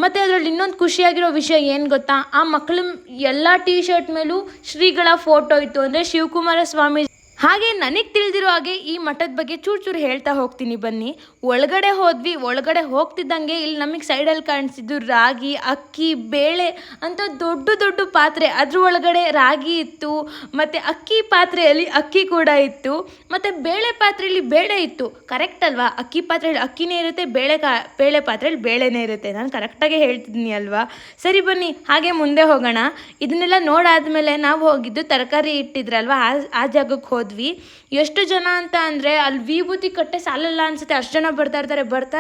ಮತ್ತು ಅದರಲ್ಲಿ ಇನ್ನೊಂದು ಖುಷಿಯಾಗಿರೋ ವಿಷಯ ಏನು ಗೊತ್ತಾ? ಆ ಮಕ್ಕಳು ಎಲ್ಲ ಟೀ ಶರ್ಟ್ ಮೇಲೂ ಶ್ರೀಗಳ ಫೋಟೋ ಇತ್ತು, ಅಂದರೆ ಶಿವಕುಮಾರ ಸ್ವಾಮಿ. ಹಾಗೆ ನನಗೆ ತಿಳಿದಿರೋ ಹಾಗೆ ಈ ಮಠದ ಬಗ್ಗೆ ಚೂರು ಹೇಳ್ತಾ ಹೋಗ್ತೀನಿ ಬನ್ನಿ. ಒಳಗಡೆ ಹೋದ್ವಿ. ಒಳಗಡೆ ಹೋಗ್ತಿದ್ದಂಗೆ ಇಲ್ಲಿ ನಮಗೆ ಸೈಡಲ್ಲಿ ಕಾಣಿಸಿದ್ದು ರಾಗಿ, ಅಕ್ಕಿ, ಬೇಳೆ ಅಂತ ದೊಡ್ಡ ಪಾತ್ರೆ. ಅದ್ರ ಒಳಗಡೆ ರಾಗಿ ಇತ್ತು, ಮತ್ತು ಅಕ್ಕಿ ಪಾತ್ರೆಯಲ್ಲಿ ಅಕ್ಕಿ ಕೂಡ ಇತ್ತು, ಮತ್ತು ಬೇಳೆ ಪಾತ್ರೆಯಲ್ಲಿ ಬೇಳೆ ಇತ್ತು. ಕರೆಕ್ಟ್ ಅಲ್ವಾ? ಅಕ್ಕಿ ಪಾತ್ರೆಯಲ್ಲಿ ಅಕ್ಕಿನೇ ಇರುತ್ತೆ, ಬೇಳೆ ಪಾತ್ರೆಯಲ್ಲಿ ಬೇಳೆನೇ ಇರುತ್ತೆ. ನಾನು ಕರೆಕ್ಟಾಗಿ ಹೇಳ್ತಿದ್ದೀನಿ ಅಲ್ವಾ? ಸರಿ ಬನ್ನಿ ಹಾಗೆ ಮುಂದೆ ಹೋಗೋಣ. ಇದನ್ನೆಲ್ಲ ನೋಡಾದ್ಮೇಲೆ ನಾವು ಹೋಗಿದ್ದು ತರಕಾರಿ ಇಟ್ಟಿದ್ರಲ್ವ, ಆ ಜಾಗಕ್ಕೆ ಹೋದ್ವಿ. ಎಷ್ಟು ಜನ ಅಂತ ಅಂದರೆ ಅಲ್ಲಿ ವಿಭೂತಿ ಕಟ್ಟೆ ಸಾಲಲ್ಲ ಅನ್ಸುತ್ತೆ, ಅಷ್ಟು ಜನ ಬರ್ತಾ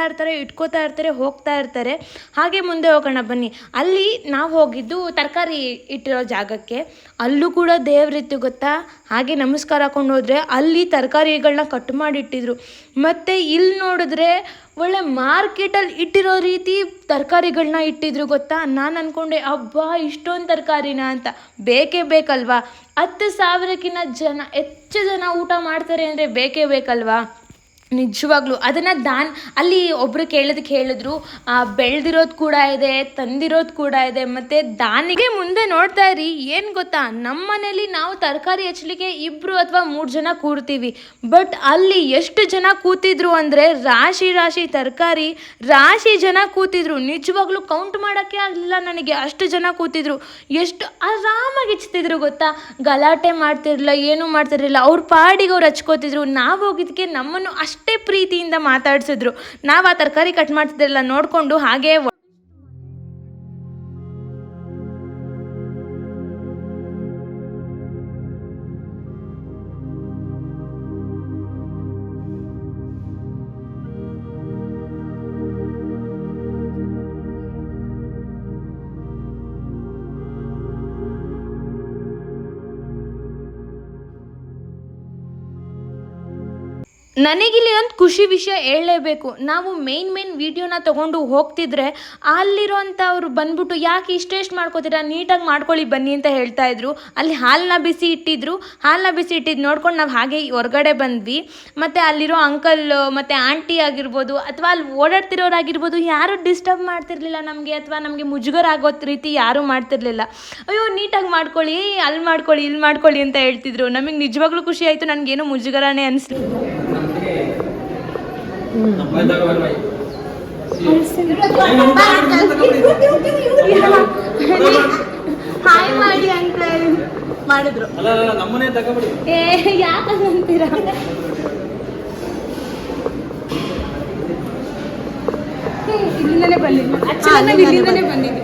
ಇರ್ತಾರೆ ಇಟ್ಕೋತಾ ಇರ್ತಾರೆ ಹೋಗ್ತಾ ಇರ್ತಾರೆ. ಹಾಗೆ ಮುಂದೆ ಹೋಗೋಣ ಬನ್ನಿ. ಅಲ್ಲಿ ನಾವು ಹೋಗಿದ್ದು ತರಕಾರಿ ಇಟ್ಟಿರೋ ಜಾಗಕ್ಕೆ. ಅಲ್ಲೂ ಕೂಡ ದೇವರಿತ್ತು ಗೊತ್ತಾ. ಹಾಗೆ ನಮಸ್ಕಾರ ಹಾಕೊಂಡು ಹೋದರೆ ಅಲ್ಲಿ ತರಕಾರಿಗಳನ್ನ ಕಟ್ ಮಾಡಿ ಇಟ್ಟಿದ್ರು. ಮತ್ತು ಇಲ್ಲಿ ನೋಡಿದ್ರೆ ಒಳ್ಳೆ ಮಾರ್ಕೆಟಲ್ಲಿ ಇಟ್ಟಿರೋ ರೀತಿ ತರಕಾರಿಗಳನ್ನ ಇಟ್ಟಿದ್ರು ಗೊತ್ತಾ. ನಾನು ಅಂದ್ಕೊಂಡೆ ಅಬ್ಬಾ ಇಷ್ಟೊಂದು ತರಕಾರಿನ ಅಂತ. ಬೇಕೇ ಬೇಕಲ್ವಾ, 10,000ಕ್ಕಿಂತ ಹೆಚ್ಚು ಜನ ಊಟ ಮಾಡ್ತಾರೆ ಅಂದರೆ ಬೇಕೇ ಬೇಕಲ್ವಾ. ನಿಜವಾಗ್ಲೂ ಅದನ್ನು ಅಲ್ಲಿ ಒಬ್ಬರು ಹೇಳಿದ್ರು ಬೆಳೆದಿರೋದು ಕೂಡ ಇದೆ, ತಂದಿರೋದು ಕೂಡ ಇದೆ. ಮತ್ತು ದಾನಿಗೆ ಮುಂದೆ ನೋಡ್ತಾ ಇರಿ, ಏನು ಗೊತ್ತಾ, ನಮ್ಮ ಮನೇಲಿ ನಾವು ತರಕಾರಿ ಹೆಚ್ಚಲಿಕ್ಕೆ 2 ಅಥವಾ 3 ಜನ ಕೂರ್ತೀವಿ. ಬಟ್ ಅಲ್ಲಿ ಎಷ್ಟು ಜನ ಕೂತಿದ್ರು ಅಂದರೆ ರಾಶಿ ತರಕಾರಿ ರಾಶಿ ಜನ ಕೂತಿದ್ರು. ನಿಜವಾಗ್ಲೂ ಕೌಂಟ್ ಮಾಡೋಕ್ಕೆ ಆಗಲಿಲ್ಲ ನನಗೆ, ಅಷ್ಟು ಜನ ಕೂತಿದ್ರು. ಎಷ್ಟು ಆರಾಮಾಗಿ ಹೆಚ್ಚುತ್ತಿದ್ರು ಗೊತ್ತಾ. ಗಲಾಟೆ ಮಾಡ್ತಿರಲಿಲ್ಲ, ಏನೂ ಮಾಡ್ತಿರಲಿಲ್ಲ. ಅವ್ರ ಪಾಡಿಗೆ ಅವ್ರು ಹಚ್ಕೋತಿದ್ರು. ನಾವು ಹೋಗಿದ್ದಕ್ಕೆ ನಮ್ಮನ್ನು ಅಷ್ಟೇ ಪ್ರೀತಿಯಿಂದ ಮಾತಾಡ್ಸಿದ್ರು. ನಾವು ಆ ತರಕಾರಿ ಕಟ್ ಮಾಡ್ತಿದ್ರಲ್ಲ ನೋಡಿಕೊಂಡು ಹಾಗೆ ನನಗಿಲ್ಲಿ ಒಂದು ಖುಷಿ ವಿಷಯ ಹೇಳಲೇಬೇಕು. ನಾವು ಮೇನ್ ವೀಡಿಯೋನ ತೊಗೊಂಡು ಹೋಗ್ತಿದ್ರೆ ಅಲ್ಲಿರೋಂಥವ್ರು ಬಂದ್ಬಿಟ್ಟು ಯಾಕೆ ಇಷ್ಟೆಷ್ಟು ಮಾಡ್ಕೋತೀರಾ, ನೀಟಾಗಿ ಮಾಡ್ಕೊಳ್ಳಿ ಬನ್ನಿ ಅಂತ ಹೇಳ್ತಾಯಿದ್ರು. ಅಲ್ಲಿ ಹಾಲನ್ನ ಬಿಸಿ ಇಟ್ಟಿದ್ದು ನೋಡ್ಕೊಂಡು ನಾವು ಹಾಗೆ ಹೊರಗಡೆ ಬಂದ್ವಿ. ಮತ್ತು ಅಲ್ಲಿರೋ ಅಂಕಲ್ ಮತ್ತು ಆಂಟಿ ಆಗಿರ್ಬೋದು ಅಥವಾ ಅಲ್ಲಿ ಓಡಾಡ್ತಿರೋರಾಗಿರ್ಬೋದು ಯಾರೂ ಡಿಸ್ಟರ್ಬ್ ಮಾಡ್ತಿರ್ಲಿಲ್ಲ ನಮಗೆ, ಅಥವಾ ನಮಗೆ ಮುಜುಗರ ಆಗೋ ರೀತಿ ಯಾರೂ ಮಾಡ್ತಿರ್ಲಿಲ್ಲ. ಅಯ್ಯೋ ನೀಟಾಗಿ ಮಾಡ್ಕೊಳ್ಳಿ, ಅಲ್ಲಿ ಮಾಡ್ಕೊಳ್ಳಿ, ಇಲ್ಲಿ ಮಾಡ್ಕೊಳ್ಳಿ ಅಂತ ಹೇಳ್ತಿದ್ರು. ನಮಗೆ ನಿಜವಾಗ್ಲೂ ಖುಷಿ ಆಯಿತು. ನನಗೇನು ಮುಜುಗರನೇ ಅನಿಸ್ಲಿಲ್ಲ. ಹಾಯ್ ಮಾಡಿ ಅಂಕಲ್ ಮಾಡಿದ್ರು. ಯಾಕಂತೀರಾ, ಇಲ್ಲಿಂದನೇ ಬಂದಿದ್ವಿ.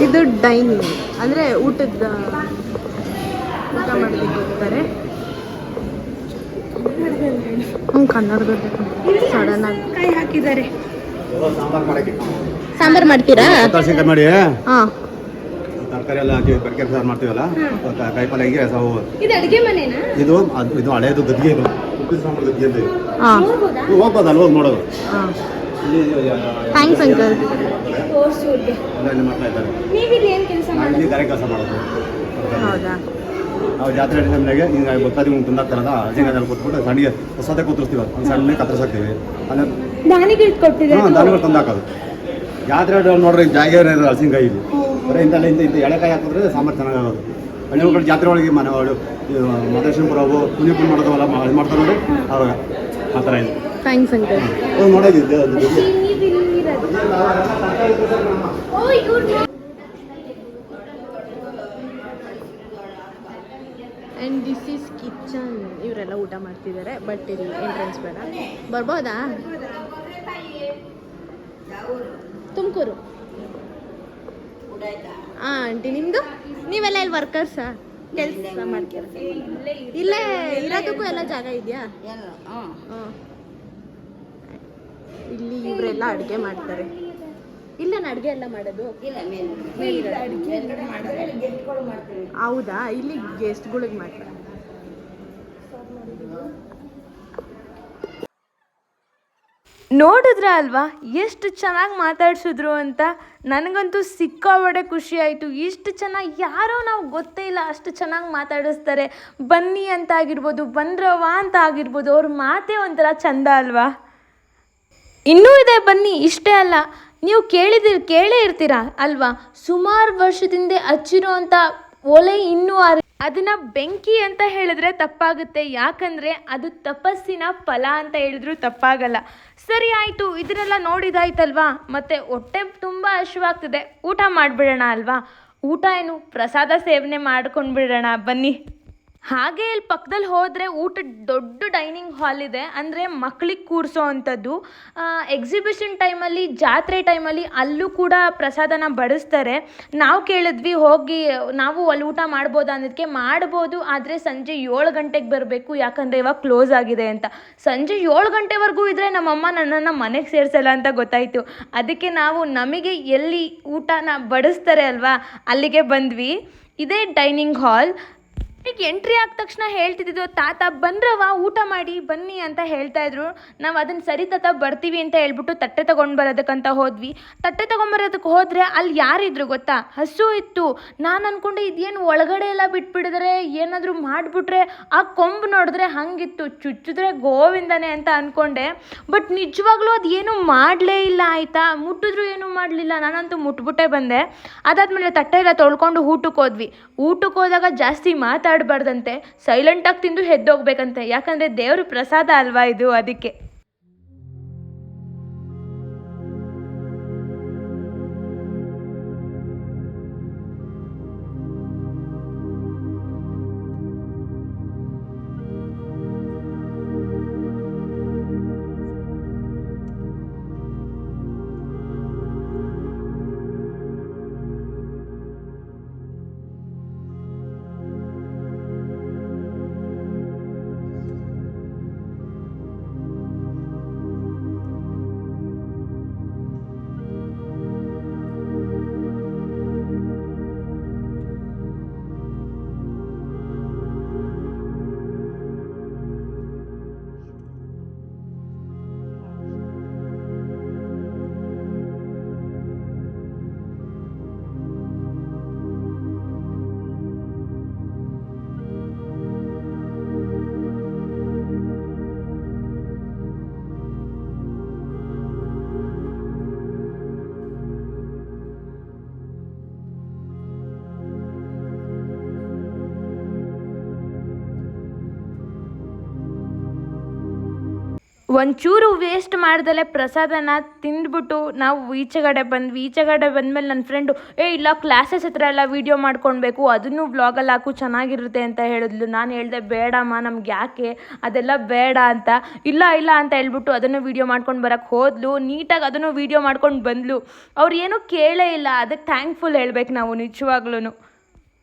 ಇದು ಡೈನಿಂಗ್ ಅಂದರೆ ಊಟ ಮಾಡಲಿಕ್ಕೆ ಹೋಗ್ತಾರೆ. ಕನ್ನಡದಲ್ಲಿ ಸಡನ್ ಆಗಿ ಕೈ ಹಾಕಿದ್ದಾರೆ. ಸಾಂಬಾರ್ ಮಾಡ್ತೀರಾ? ಮಾಡಿ ಹಾಂ, ತರಕಾರಿ ಎಲ್ಲ ಹಾಕಿ ಬೆಳಗ್ಗೆ ಸಾರು ಮಾಡ್ತೀವಲ್ಲ, ಕಾಯಿಪಲ್ಲೆ ಹಿಂಗೆ ಇದು ಅಡುಗೆ ಮನೆನಾ? ಇದು ಹಳೆಯದು ಗದ್ಗೆ, ಇದು ಉಪ್ಪಿನ ಸಾಂಬಾರು ಗದ್ಗೆ ಅಂತ. ಹಾಂ, ಹೋಗ್ಬೋದು ಅಲ್ಲಿ ಹೋಗಿ ನೋಡೋದು. ಹಾಂ, ಥ್ಯಾಂಕ್ಸ್ ಅಂಕಲ್. ಎಲ್ಲ ಇಲ್ಲಿ ಮಾಡ್ತಾ ಇದ್ದಾರೆ. ನೀವಿಲ್ಲಿ ಏನು ಕೆಲಸ ಇಲ್ಲಿ ಗಾರೆ ಕೆಲಸ ಮಾಡೋದು. ಹೌದಾ? ನಾವು ಜಾತ್ರೆ ಟೈಮ್ನಾಗೆ ಹಿಂಗೆ ಗೊತ್ತಾಗಿ ತಂದಾಗ್ತಾರಲ್ಲ, ಹಸಿಂಗದಲ್ಲಿ ಕೂತ್ಬಿಟ್ಟು ಸಣ್ಣಿಗೆ ಹೊಸದೇ ಕೂತಿರ್ತೀವಿ, ಒಂದು ಸಣ್ಣ ಕತ್ತರಿಸಾಕ್ತೀವಿ. ಅಲ್ಲೇ ದಾನಿಗಳು ತಂದಾಕೋದು. ಜಾತ್ರೆ ನೋಡ್ರಿ ಜಾಗ ಹಸಿಂಗಾಯಿ ಇಲ್ಲಿ ಬರೀ ಇಂಥ ಎಳೆಕಾಯಿ ಹಾಕಿದ್ರೆ ಸಾಂಬಾರು ಚೆನ್ನಾಗಾಗೋದು. ಹಳ್ಳಿಗಳು ಜಾತ್ರೆ ಒಳಗೆ ಮನೆ ಮದೇಶ್ವರ ಅವು ಕುಣಿಪುಣ್ ಮಾಡೋದವಲ್ಲ ಇದು ಮಾಡ್ತಾರೆ ನೋಡಿ, ಅವಾಗ ಆ ಥರ ಇದೆ. Thanks uncle. ನೋಡೋದಿದ್ದೆ ಆ್ಯಂಡ್ ದಿಸ್ ಈಸ್ ಕಿಚನ್. ಇವರೆಲ್ಲ ಊಟ ಮಾಡ್ತಿದ್ದಾರೆ. ಬಟ್ ಇಲ್ಲಿ ಎಂಟ್ರೆನ್ಸ್ ಬೇಡ. ಬರ್ಬೋದಾ? ತುಮಕೂರು. ಹಾಂ ಆಂಟಿ, ನಿಮ್ಮದು? ನೀವೆಲ್ಲ ಇಲ್ಲಿ ವರ್ಕರ್ಸಾ, ಕೆಲಸ ಮಾಡ್ತೀರ? ಇಲ್ಲೇ ಇರೋದಕ್ಕೂ ಎಲ್ಲ ಜಾಗ ಇದೆಯಾ? ಹಾಂ. ಇಲ್ಲಿ ಇವರೆಲ್ಲ ಅಡುಗೆ ಮಾಡ್ತಾರೆ. ಇಲ್ಲೇನು ಅಡುಗೆ ಎಲ್ಲ ಮಾಡೋದು? ಹೌದಾ? ಇಲ್ಲಿ ಗೆಸ್ಟ್ಗಳಿಗೆ ಮಾಡ್ತಾರೆ. ನೋಡಿದ್ರ ಅಲ್ವಾ ಎಷ್ಟು ಚೆನ್ನಾಗಿ ಮಾತಾಡ್ಸಿದ್ರು ಅಂತ. ನನಗಂತೂ ಸಿಕ್ಕಾಬಡೆ ಖುಷಿ ಆಯಿತು. ಇಷ್ಟು ಚೆನ್ನಾಗಿ ಯಾರೋ ನಾವು ಗೊತ್ತೇ ಇಲ್ಲ ಅಷ್ಟು ಚೆನ್ನಾಗಿ ಮಾತಾಡಿಸ್ತಾರೆ. ಬನ್ನಿ ಅಂತ ಆಗಿರ್ಬೋದು, ಬಂದ್ರವ ಅಂತ ಆಗಿರ್ಬೋದು, ಅವ್ರ ಮಾತೇ ಒಂಥರ ಚಂದ ಅಲ್ವಾ. ಇನ್ನೂ ಇದೆ ಬನ್ನಿ, ಇಷ್ಟೇ ಅಲ್ಲ, ನೀವು ಕೇಳೇ ಇರ್ತೀರ ಅಲ್ವಾ, ಸುಮಾರು ವರ್ಷದಿಂದ ಹಚ್ಚಿರೋ ಅಂಥ ಒಲೆ ಇನ್ನೂ ಅದನ್ನು ಬೆಂಕಿ ಅಂತ ಹೇಳಿದ್ರೆ ತಪ್ಪಾಗುತ್ತೆ. ಯಾಕಂದರೆ ಅದು ತಪಸ್ಸಿನ ಫಲ ಅಂತ ಹೇಳಿದ್ರು ತಪ್ಪಾಗಲ್ಲ. ಸರಿ ಆಯಿತು, ಇದನ್ನೆಲ್ಲ ನೋಡಿದಾಯ್ತಲ್ವಾ, ಮತ್ತು ಹೊಟ್ಟೆ ತುಂಬ ಹಸಿವಾಗ್ತಿದೆ, ಊಟ ಮಾಡಿಬಿಡೋಣ ಅಲ್ವಾ. ಊಟ ಏನು, ಪ್ರಸಾದ ಸೇವನೆ ಮಾಡ್ಕೊಂಡು ಬಿಡೋಣ ಬನ್ನಿ. ಹಾಗೆ ಇಲ್ಲಿ ಪಕ್ಕದಲ್ಲಿ ಹೋದರೆ ಊಟದ ದೊಡ್ಡ ಡೈನಿಂಗ್ ಹಾಲ್ ಇದೆ, ಅಂದರೆ ಮಕ್ಳಿಗೆ ಕೂರಿಸೋ ಅಂಥದ್ದು. ಎಕ್ಸಿಬಿಷನ್ ಟೈಮಲ್ಲಿ, ಜಾತ್ರೆ ಟೈಮಲ್ಲಿ ಅಲ್ಲೂ ಕೂಡ ಪ್ರಸಾದನ ಬಡಿಸ್ತಾರೆ. ನಾವು ಕೇಳಿದ್ವಿ ಹೋಗಿ ನಾವು ಅಲ್ಲಿ ಊಟ ಮಾಡ್ಬೋದಾ ಅನ್ನೋದಕ್ಕೆ. ಮಾಡ್ಬೋದು, ಆದರೆ ಸಂಜೆ 7 ಗಂಟೆಗೆ ಬರಬೇಕು, ಯಾಕಂದರೆ ಇವಾಗ ಕ್ಲೋಸ್ ಆಗಿದೆ ಅಂತ. ಸಂಜೆ 7 ಗಂಟೆವರೆಗೂ ಇದ್ದರೆ ನಮ್ಮಮ್ಮ ನನ್ನನ್ನು ಮನೆಗೆ ಸೇರಿಸಲ್ಲ ಅಂತ ಗೊತ್ತಾಯಿತು. ಅದಕ್ಕೆ ನಾವು ನಮಗೆ ಎಲ್ಲಿ ಊಟನ ಬಡಿಸ್ತಾರೆ ಅಲ್ವಾ ಅಲ್ಲಿಗೆ ಬಂದ್ವಿ. ಇದೇ ಡೈನಿಂಗ್ ಹಾಲ್. ಈಗ ಎಂಟ್ರಿ ಆದ ತಕ್ಷಣ ಹೇಳ್ತಿದ್ದು, ತಾತ ಬಂದ್ರವ ಊಟ ಮಾಡಿ ಬನ್ನಿ ಅಂತ ಹೇಳ್ತಾಯಿದ್ರು. ನಾವು ಅದನ್ನು ಸರಿ ತಾತ ಬರ್ತೀವಿ ಅಂತ ಹೇಳ್ಬಿಟ್ಟು ತಟ್ಟೆ ತೊಗೊಂಡು ಬರೋದಕ್ಕಂತ ಹೋದ್ವಿ. ತಟ್ಟೆ ತೊಗೊಂಬರೋದಕ್ಕೆ ಹೋದರೆ ಅಲ್ಲಿ ಯಾರಿದ್ರು ಗೊತ್ತಾ, ಹಸು ಇತ್ತು. ನಾನು ಅಂದ್ಕೊಂಡೆ ಇದೇನು ಒಳಗಡೆ ಎಲ್ಲ ಬಿಟ್ಬಿಡಿದ್ರೆ ಏನಾದರೂ ಮಾಡಿಬಿಟ್ರೆ, ಆ ಕೊಂಬು ನೋಡಿದ್ರೆ ಹಂಗಿತ್ತು, ಚುಚ್ಚಿದ್ರೆ ಗೋವಿಂದನೇ ಅಂತ ಅಂದ್ಕೊಂಡೆ. ಬಟ್ ನಿಜವಾಗ್ಲೂ ಅದು ಏನೂ ಮಾಡಲೇ ಇಲ್ಲ ಆಯಿತಾ, ಮುಟ್ಟಿದ್ರು ಏನೂ ಮಾಡಲಿಲ್ಲ. ನಾನಂತೂ ಮುಟ್ಬಿಟ್ಟೆ ಬಂದೆ. ಅದಾದಮೇಲೆ ತಟ್ಟೆ ಎಲ್ಲ ತೊಳ್ಕೊಂಡು ಊಟಕ್ಕೆ ಹೋದ್ವಿ. ಊಟಕ್ಕೆ ಹೋದಾಗ ಜಾಸ್ತಿ ಮಾತಾಡಬಾರ್ದಂತೆ, ಸೈಲೆಂಟಾಗಿ ತಿಂದು ಎದ್ದೋಗ್ಬೇಕಂತೆ, ಯಾಕಂದರೆ ದೇವ್ರ ಪ್ರಸಾದ ಅಲ್ವಾ ಇದು, ಅದಕ್ಕೆ. ಒಂಚೂರು ವೇಸ್ಟ್ ಮಾಡ್ದಲೆ ಪ್ರಸಾದನ ತಿಂದ್ಬಿಟ್ಟು ನಾವು ಈಚೆಗಡೆ ಬಂದ್ವಿ. ಈಚೆಗಡೆ ಬಂದಮೇಲೆ ನನ್ನ ಫ್ರೆಂಡು ಇಲ್ಲ ಕ್ಲಾಸಸ್ ಹತ್ರ ಎಲ್ಲ ವೀಡಿಯೋ ಮಾಡ್ಕೊಳ್ಬೇಕು, ಅದನ್ನು ವ್ಲಾಗಲ್ಲಿ ಹಾಕು ಚೆನ್ನಾಗಿರುತ್ತೆ ಅಂತ ಹೇಳಿದ್ಲು. ನಾನು ಹೇಳಿದೆ ಬೇಡಮ್ಮ, ನಮ್ಗೆ ಯಾಕೆ ಅದೆಲ್ಲ ಬೇಡ ಅಂತ. ಇಲ್ಲ ಅಂತ ಹೇಳ್ಬಿಟ್ಟು ಅದನ್ನು ವೀಡಿಯೋ ಮಾಡ್ಕೊಂಡು ಬರೋಕ್ಕೆ ಹೋದ್ಲು. ನೀಟಾಗಿ ಅದನ್ನು ವೀಡಿಯೋ ಮಾಡ್ಕೊಂಡು ಬಂದ್ಲು. ಅವ್ರು ಏನೂ ಕೇಳೇ ಇಲ್ಲ. ಅದಕ್ಕೆ ಥ್ಯಾಂಕ್ಫುಲ್ ಹೇಳ್ಬೇಕು ನಾವು ನಿಜವಾಗ್ಲೂ.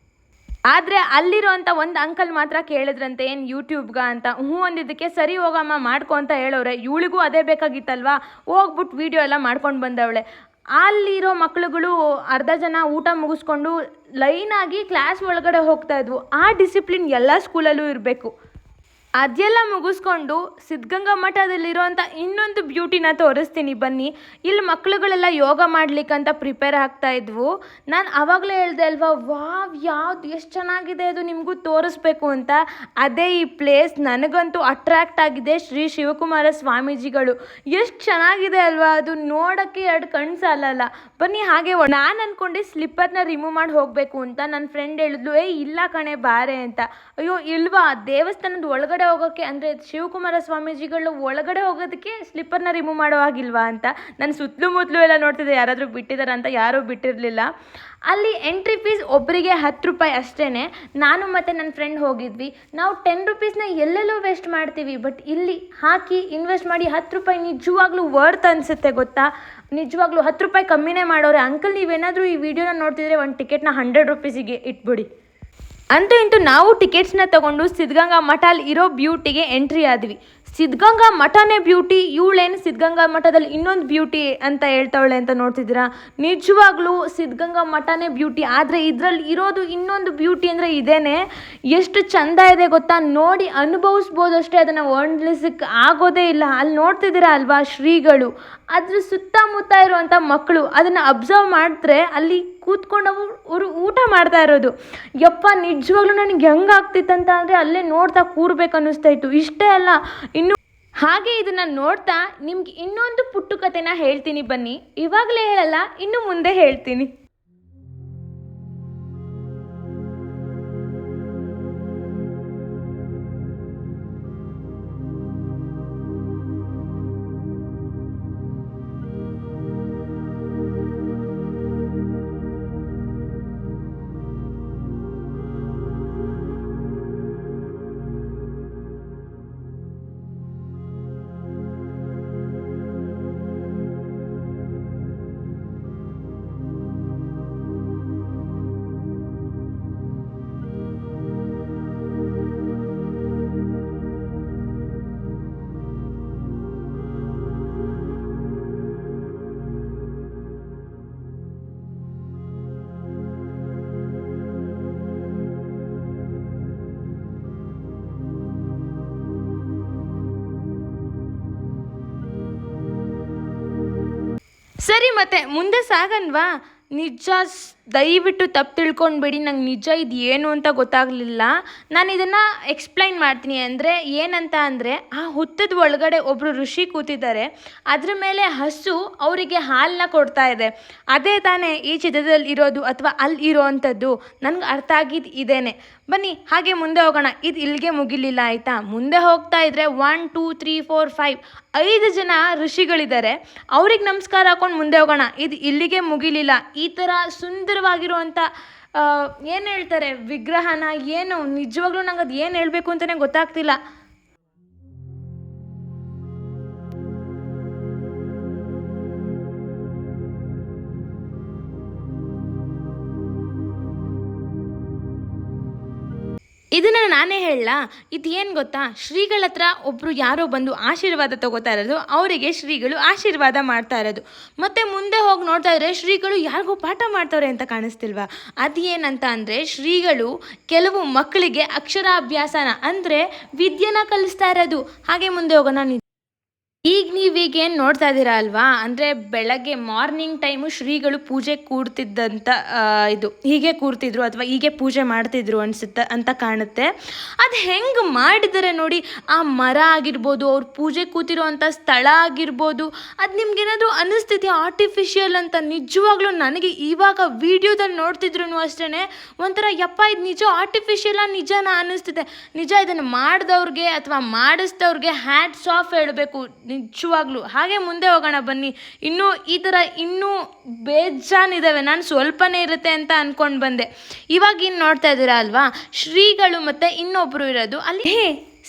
ಆದರೆ ಅಲ್ಲಿರೋಂಥ ಒಂದು ಅಂಕಲ್ ಮಾತ್ರ ಕೇಳಿದ್ರಂತೆ, ಏನು ಯೂಟ್ಯೂಬ್ಗ ಅಂತ. ಹ್ಞೂ ಅಂದಿದ್ದಕ್ಕೆ ಸರಿ ಹೋಗಮ್ಮ ಮಾಡ್ಕೊ ಅಂತ ಹೇಳೋರೆ. ಇವಳಿಗೂ ಅದೇ ಬೇಕಾಗಿತ್ತಲ್ವಾ, ಹೋಗ್ಬಿಟ್ಟು ವೀಡಿಯೋ ಎಲ್ಲ ಮಾಡ್ಕೊಂಡು ಬಂದವಳೆ. ಅಲ್ಲಿರೋ ಮಕ್ಳುಗಳು ಅರ್ಧ ಜನ ಊಟ ಮುಗಿಸ್ಕೊಂಡು ಲೈನಾಗಿ ಕ್ಲಾಸ್ ಒಳಗಡೆ ಹೋಗ್ತಾಯಿದ್ವು. ಆ ಡಿಸಿಪ್ಲಿನ್ ಎಲ್ಲ ಸ್ಕೂಲಲ್ಲೂ ಇರಬೇಕು. ಅದೆಲ್ಲ ಮುಗಿಸ್ಕೊಂಡು ಸಿದ್ಧಗಂಗಾ ಮಠದಲ್ಲಿರೋಂಥ ಇನ್ನೊಂದು ಬ್ಯೂಟಿನ ತೋರಿಸ್ತೀನಿ ಬನ್ನಿ. ಇಲ್ಲಿ ಮಕ್ಳುಗಳೆಲ್ಲ ಯೋಗ ಮಾಡ್ಲಿಕ್ಕಂತ ಪ್ರಿಪೇರ್ ಆಗ್ತಾಯಿದ್ವು. ನಾನು ಆವಾಗಲೇ ಹೇಳ್ದೆ ಅಲ್ವಾ, ವಾವ್ ಯಾವ್ದು ಎಷ್ಟು ಚೆನ್ನಾಗಿದೆ, ಅದು ನಿಮಗೂ ತೋರಿಸ್ಬೇಕು ಅಂತ. ಅದೇ ಈ ಪ್ಲೇಸ್. ನನಗಂತೂ ಅಟ್ರ್ಯಾಕ್ಟ್ ಆಗಿದೆ ಶ್ರೀ ಶಿವಕುಮಾರ ಸ್ವಾಮೀಜಿಗಳು. ಎಷ್ಟು ಚೆನ್ನಾಗಿದೆ ಅಲ್ವಾ, ಅದು ನೋಡೋಕ್ಕೆ 2 ಕಣ್ಣು ಸಾಲಲ್ಲ. ಬನ್ನಿ ಹಾಗೆ ನಾನು ಅಂದ್ಕೊಂಡೆ ಸ್ಲಿಪ್ಪರ್ನ ರಿಮೂವ್ ಮಾಡಿ ಹೋಗಬೇಕು ಅಂತ. ನನ್ನ ಫ್ರೆಂಡ್ ಹೇಳಿದ್ಲು, ಇಲ್ಲ ಕಣೆ ಬಾರೆ ಅಂತ. ಅಯ್ಯೋ ಇಲ್ವಾ, ದೇವಸ್ಥಾನದ ಒಳಗಡೆ ಹೋಗೋಕ್ಕೆ, ಅಂದರೆ ಶಿವಕುಮಾರ ಸ್ವಾಮೀಜಿಗಳು ಒಳಗಡೆ ಹೋಗೋದಕ್ಕೆ ಸ್ಲಿಪ್ಪರ್ನ ರಿಮೂವ್ ಮಾಡೋ ಆಗಿಲ್ವಾ ಅಂತ. ನಾನು ಸುತ್ತಲೂ ಎಲ್ಲ ನೋಡ್ತಿದ್ದೆ ಯಾರಾದರೂ ಬಿಟ್ಟಿದ್ದಾರೆ ಅಂತ. ಯಾರೂ ಬಿಟ್ಟಿರಲಿಲ್ಲ. ಅಲ್ಲಿ ಎಂಟ್ರಿ ಫೀಸ್ ಒಬ್ಬರಿಗೆ 10 ರೂಪಾಯಿ ಅಷ್ಟೇ. ನಾನು ಮತ್ತು ನನ್ನ ಫ್ರೆಂಡ್ ಹೋಗಿದ್ವಿ. ನಾವು 10 ರೂಪೀಸ್ನ ಎಲ್ಲೆಲ್ಲೋ ವೇಸ್ಟ್ ಮಾಡ್ತೀವಿ, ಬಟ್ ಇಲ್ಲಿ ಹಾಕಿ ಇನ್ವೆಸ್ಟ್ ಮಾಡಿ 10 ರೂಪಾಯಿ ನಿಜವಾಗ್ಲೂ ವರ್ತ್ ಅನಿಸುತ್ತೆ ಗೊತ್ತಾ. ನಿಜವಾಗ್ಲೂ 10 ರೂಪಾಯಿ ಕಮ್ಮಿನೇ ಮಾಡೋರೆ. ಅಂಕಲ್ ನೀವೇನಾದರೂ ಈ ವಿಡಿಯೋನ ನೋಡ್ತಿದ್ರೆ ಒಂದು ಟಿಕೆಟ್ನ 100 ರೂಪೀಸಿಗೆ ಇಟ್ಬಿಡಿ. ಅಂತೂ ಇಂತೂ ನಾವು ಟಿಕೆಟ್ಸ್ನ ತೊಗೊಂಡು ಸಿದ್ಧಗಂಗಾ ಮಠ ಅಲ್ಲಿ ಇರೋ ಬ್ಯೂಟಿಗೆ ಎಂಟ್ರಿ ಆದ್ವಿ. ಸಿದ್ಧಗಂಗಾ ಮಠನೇ ಬ್ಯೂಟಿ, ಇವಳೇನು ಸಿದ್ಧಗಂಗಾ ಮಠದಲ್ಲಿ ಇನ್ನೊಂದು ಬ್ಯೂಟಿ ಅಂತ ಹೇಳ್ತಾವಳೆ ಅಂತ ನೋಡ್ತಿದ್ದೀರಾ. ನಿಜವಾಗ್ಲೂ ಸಿದ್ಧಗಂಗಾ ಮಠನೇ ಬ್ಯೂಟಿ, ಆದರೆ ಇದರಲ್ಲಿ ಇರೋದು ಇನ್ನೊಂದು ಬ್ಯೂಟಿ ಅಂದರೆ ಇದೇನೆ. ಎಷ್ಟು ಚಂದ ಇದೆ ಗೊತ್ತಾ, ನೋಡಿ ಅನುಭವಿಸ್ಬೋದು ಅಷ್ಟೇ, ಅದನ್ನು ವರ್ಣಿಸಕ್ಕೆ ಆಗೋದೇ ಇಲ್ಲ. ಅಲ್ಲಿ ನೋಡ್ತಿದ್ದೀರಾ ಅಲ್ವಾ ಶ್ರೀಗಳು, ಅದ್ರ ಸುತ್ತಮುತ್ತ ಇರುವಂಥ ಮಕ್ಕಳು ಅದನ್ನು ಅಬ್ಸರ್ವ್ ಮಾಡಿದ್ರೆ ಅಲ್ಲಿ ಕೂತ್ಕೊಂಡು ಅವರು ಊಟ ಮಾಡ್ತಾ ಇರೋದು. ಯಪ್ಪ ನಿಜವಾಗ್ಲೂ ನನಗೆ ಹೆಂಗಾಗ್ತಿತ್ತಂತ ಅಂದರೆ ಅಲ್ಲೇ ನೋಡ್ತಾ ಕೂರ್ಬೇಕು ಅನ್ನಿಸ್ತಾ ಇತ್ತು. ಇಷ್ಟೇ ಅಲ್ಲ, ಇನ್ನು ಹಾಗೆ ಇದನ್ನು ನೋಡ್ತಾ ನಿಮ್ಗೆ ಇನ್ನೊಂದು ಪುಟ್ಟು ಕಥೆನ ಹೇಳ್ತೀನಿ ಬನ್ನಿ. ಇವಾಗಲೇ ಹೇಳಲ್ಲ, ಇನ್ನು ಮುಂದೆ ಹೇಳ್ತೀನಿ. ಸರಿ ಮತ್ತೆ ಮುಂದೆ ಸಾಗನ್ವಾ? ನಿಜ ದಯವಿಟ್ಟು ತಪ್ಪು ತಿಳ್ಕೊಂಡ್ಬೇಡಿ, ನಂಗೆ ನಿಜ ಇದು ಏನು ಅಂತ ಗೊತ್ತಾಗಲಿಲ್ಲ. ನಾನು ಇದನ್ನು ಎಕ್ಸ್ಪ್ಲೈನ್ ಮಾಡ್ತೀನಿ. ಅಂದರೆ ಏನಂತ ಅಂದರೆ, ಆ ಹುತ್ತದ ಒಳಗಡೆ ಒಬ್ಬರು ಋಷಿ ಕೂತಿದ್ದಾರೆ, ಅದ್ರ ಮೇಲೆ ಹಸು ಅವರಿಗೆ ಹಾಲನ್ನ ಕೊಡ್ತಾ ಇದೆ. ಅದೇ ತಾನೇ ಈ ಚಿತ್ರದಲ್ಲಿ ಇರೋದು ಅಥವಾ ಅಲ್ಲಿ ಇರೋವಂಥದ್ದು. ನನಗೆ ಅರ್ಥ ಆಗಿದ್ದು ಇದೇನೆ. ಬನ್ನಿ ಹಾಗೆ ಮುಂದೆ ಹೋಗೋಣ. ಇದು ಇಲ್ಲಿಗೆ ಮುಗಿಲಿಲ್ಲ ಆಯಿತಾ. ಮುಂದೆ ಹೋಗ್ತಾ ಇದ್ದರೆ 1 2 3 4 5 5 ಜನ ಋಷಿಗಳಿದ್ದಾರೆ. ಅವ್ರಿಗೆ ನಮಸ್ಕಾರ ಹಾಕೊಂಡು ಮುಂದೆ ಹೋಗೋಣ. ಇದು ಇಲ್ಲಿಗೆ ಮುಗಿಲಿಲ್ಲ. ಈ ಥರ ಸುಂದರವಾಗಿರುವಂಥ ಏನು ಹೇಳ್ತಾರೆ ವಿಗ್ರಹನ, ಏನು ನಿಜವಾಗ್ಲೂ ನಂಗೆ ಅದು ಏನು ಹೇಳಬೇಕು ಅಂತಲೇ ಗೊತ್ತಾಗ್ತಿಲ್ಲ. ಇದನ್ನು ನಾನೇ ಹೇಳಲಾ? ಇದು ಏನು ಗೊತ್ತಾ, ಶ್ರೀಗಳ ಹತ್ರ ಒಬ್ಬರು ಯಾರೋ ಬಂದು ಆಶೀರ್ವಾದ ತಗೋತಾ ಇರೋದು, ಅವರಿಗೆ ಶ್ರೀಗಳು ಆಶೀರ್ವಾದ ಮಾಡ್ತಾ ಇರೋದು. ಮತ್ತು ಮುಂದೆ ಹೋಗಿ ನೋಡ್ತಾ ಇದ್ರೆ ಶ್ರೀಗಳು ಯಾರಿಗೂ ಪಾಠ ಮಾಡ್ತವ್ರೆ ಅಂತ ಕಾಣಿಸ್ತಿಲ್ವಾ? ಅದು ಏನಂತ ಅಂದರೆ, ಶ್ರೀಗಳು ಕೆಲವು ಮಕ್ಕಳಿಗೆ ಅಕ್ಷರಾಭ್ಯಾಸನ ಅಂದರೆ ವಿದ್ಯೆನ ಕಲಿಸ್ತಾ ಇರೋದು. ಹಾಗೆ ಮುಂದೆ ಹೋಗೋಣ. ಈಗ ನೀವೀಗೇನು ನೋಡ್ತಾ ಇದ್ದೀರಾ ಅಲ್ವಾ, ಅಂದರೆ ಬೆಳಗ್ಗೆ ಮಾರ್ನಿಂಗ್ ಟೈಮು ಶ್ರೀಗಳು ಪೂಜೆ ಕೂಡ್ತಿದ್ದಂಥ ಇದು ಹೀಗೆ ಕೂರ್ತಿದ್ರು ಅಥವಾ ಹೀಗೆ ಪೂಜೆ ಮಾಡ್ತಿದ್ರು ಅನಿಸುತ್ತೆ ಅಂತ ಕಾಣುತ್ತೆ. ಅದು ಹೆಂಗೆ ಮಾಡಿದ್ದಾರೆ ನೋಡಿ, ಆ ಮರ ಆಗಿರ್ಬೋದು, ಅವ್ರು ಪೂಜೆ ಕೂತಿರೋ ಅಂಥ ಸ್ಥಳ ಆಗಿರ್ಬೋದು, ಅದು ನಿಮ್ಗೇನಾದರೂ ಅನ್ನಿಸ್ತಿದೆಯಾ ಆರ್ಟಿಫಿಷಿಯಲ್ ಅಂತ? ನಿಜವಾಗ್ಲೂ ನನಗೆ ಇವಾಗ ವೀಡಿಯೋದಲ್ಲಿ ನೋಡ್ತಿದ್ರು ಅಷ್ಟೇ ಒಂಥರ ಯಪ್ಪ ಇದು ನಿಜ ಆರ್ಟಿಫಿಷಿಯಲ್ಲ ನಿಜನ ಅನ್ನಿಸ್ತಿದೆ. ನಿಜ ಇದನ್ನು ಮಾಡಿದವ್ರಿಗೆ ಅಥವಾ ಮಾಡಿಸಿದವ್ರಿಗೆ ಹ್ಯಾಟ್ಸ್ ಆಫ್ ಹೇಳಬೇಕು ನಿಜವಾಗ್ಲೂ. ಹಾಗೆ ಮುಂದೆ ಹೋಗೋಣ ಬನ್ನಿ. ಈ ಥರ ಇನ್ನೂ ಬೇಜಾನಿದ್ದಾವೆ. ನಾನು ಸ್ವಲ್ಪನೇ ಇರುತ್ತೆ ಅಂತ ಅಂದ್ಕೊಂಡು ಬಂದೆ. ಇವಾಗ ಇನ್ನು ನೋಡ್ತಾ ಇದ್ದೀರಾ ಅಲ್ವಾ, ಶ್ರೀಗಳು ಮತ್ತು ಇನ್ನೊಬ್ಬರು ಇರೋದು ಅಲ್ಲಿ.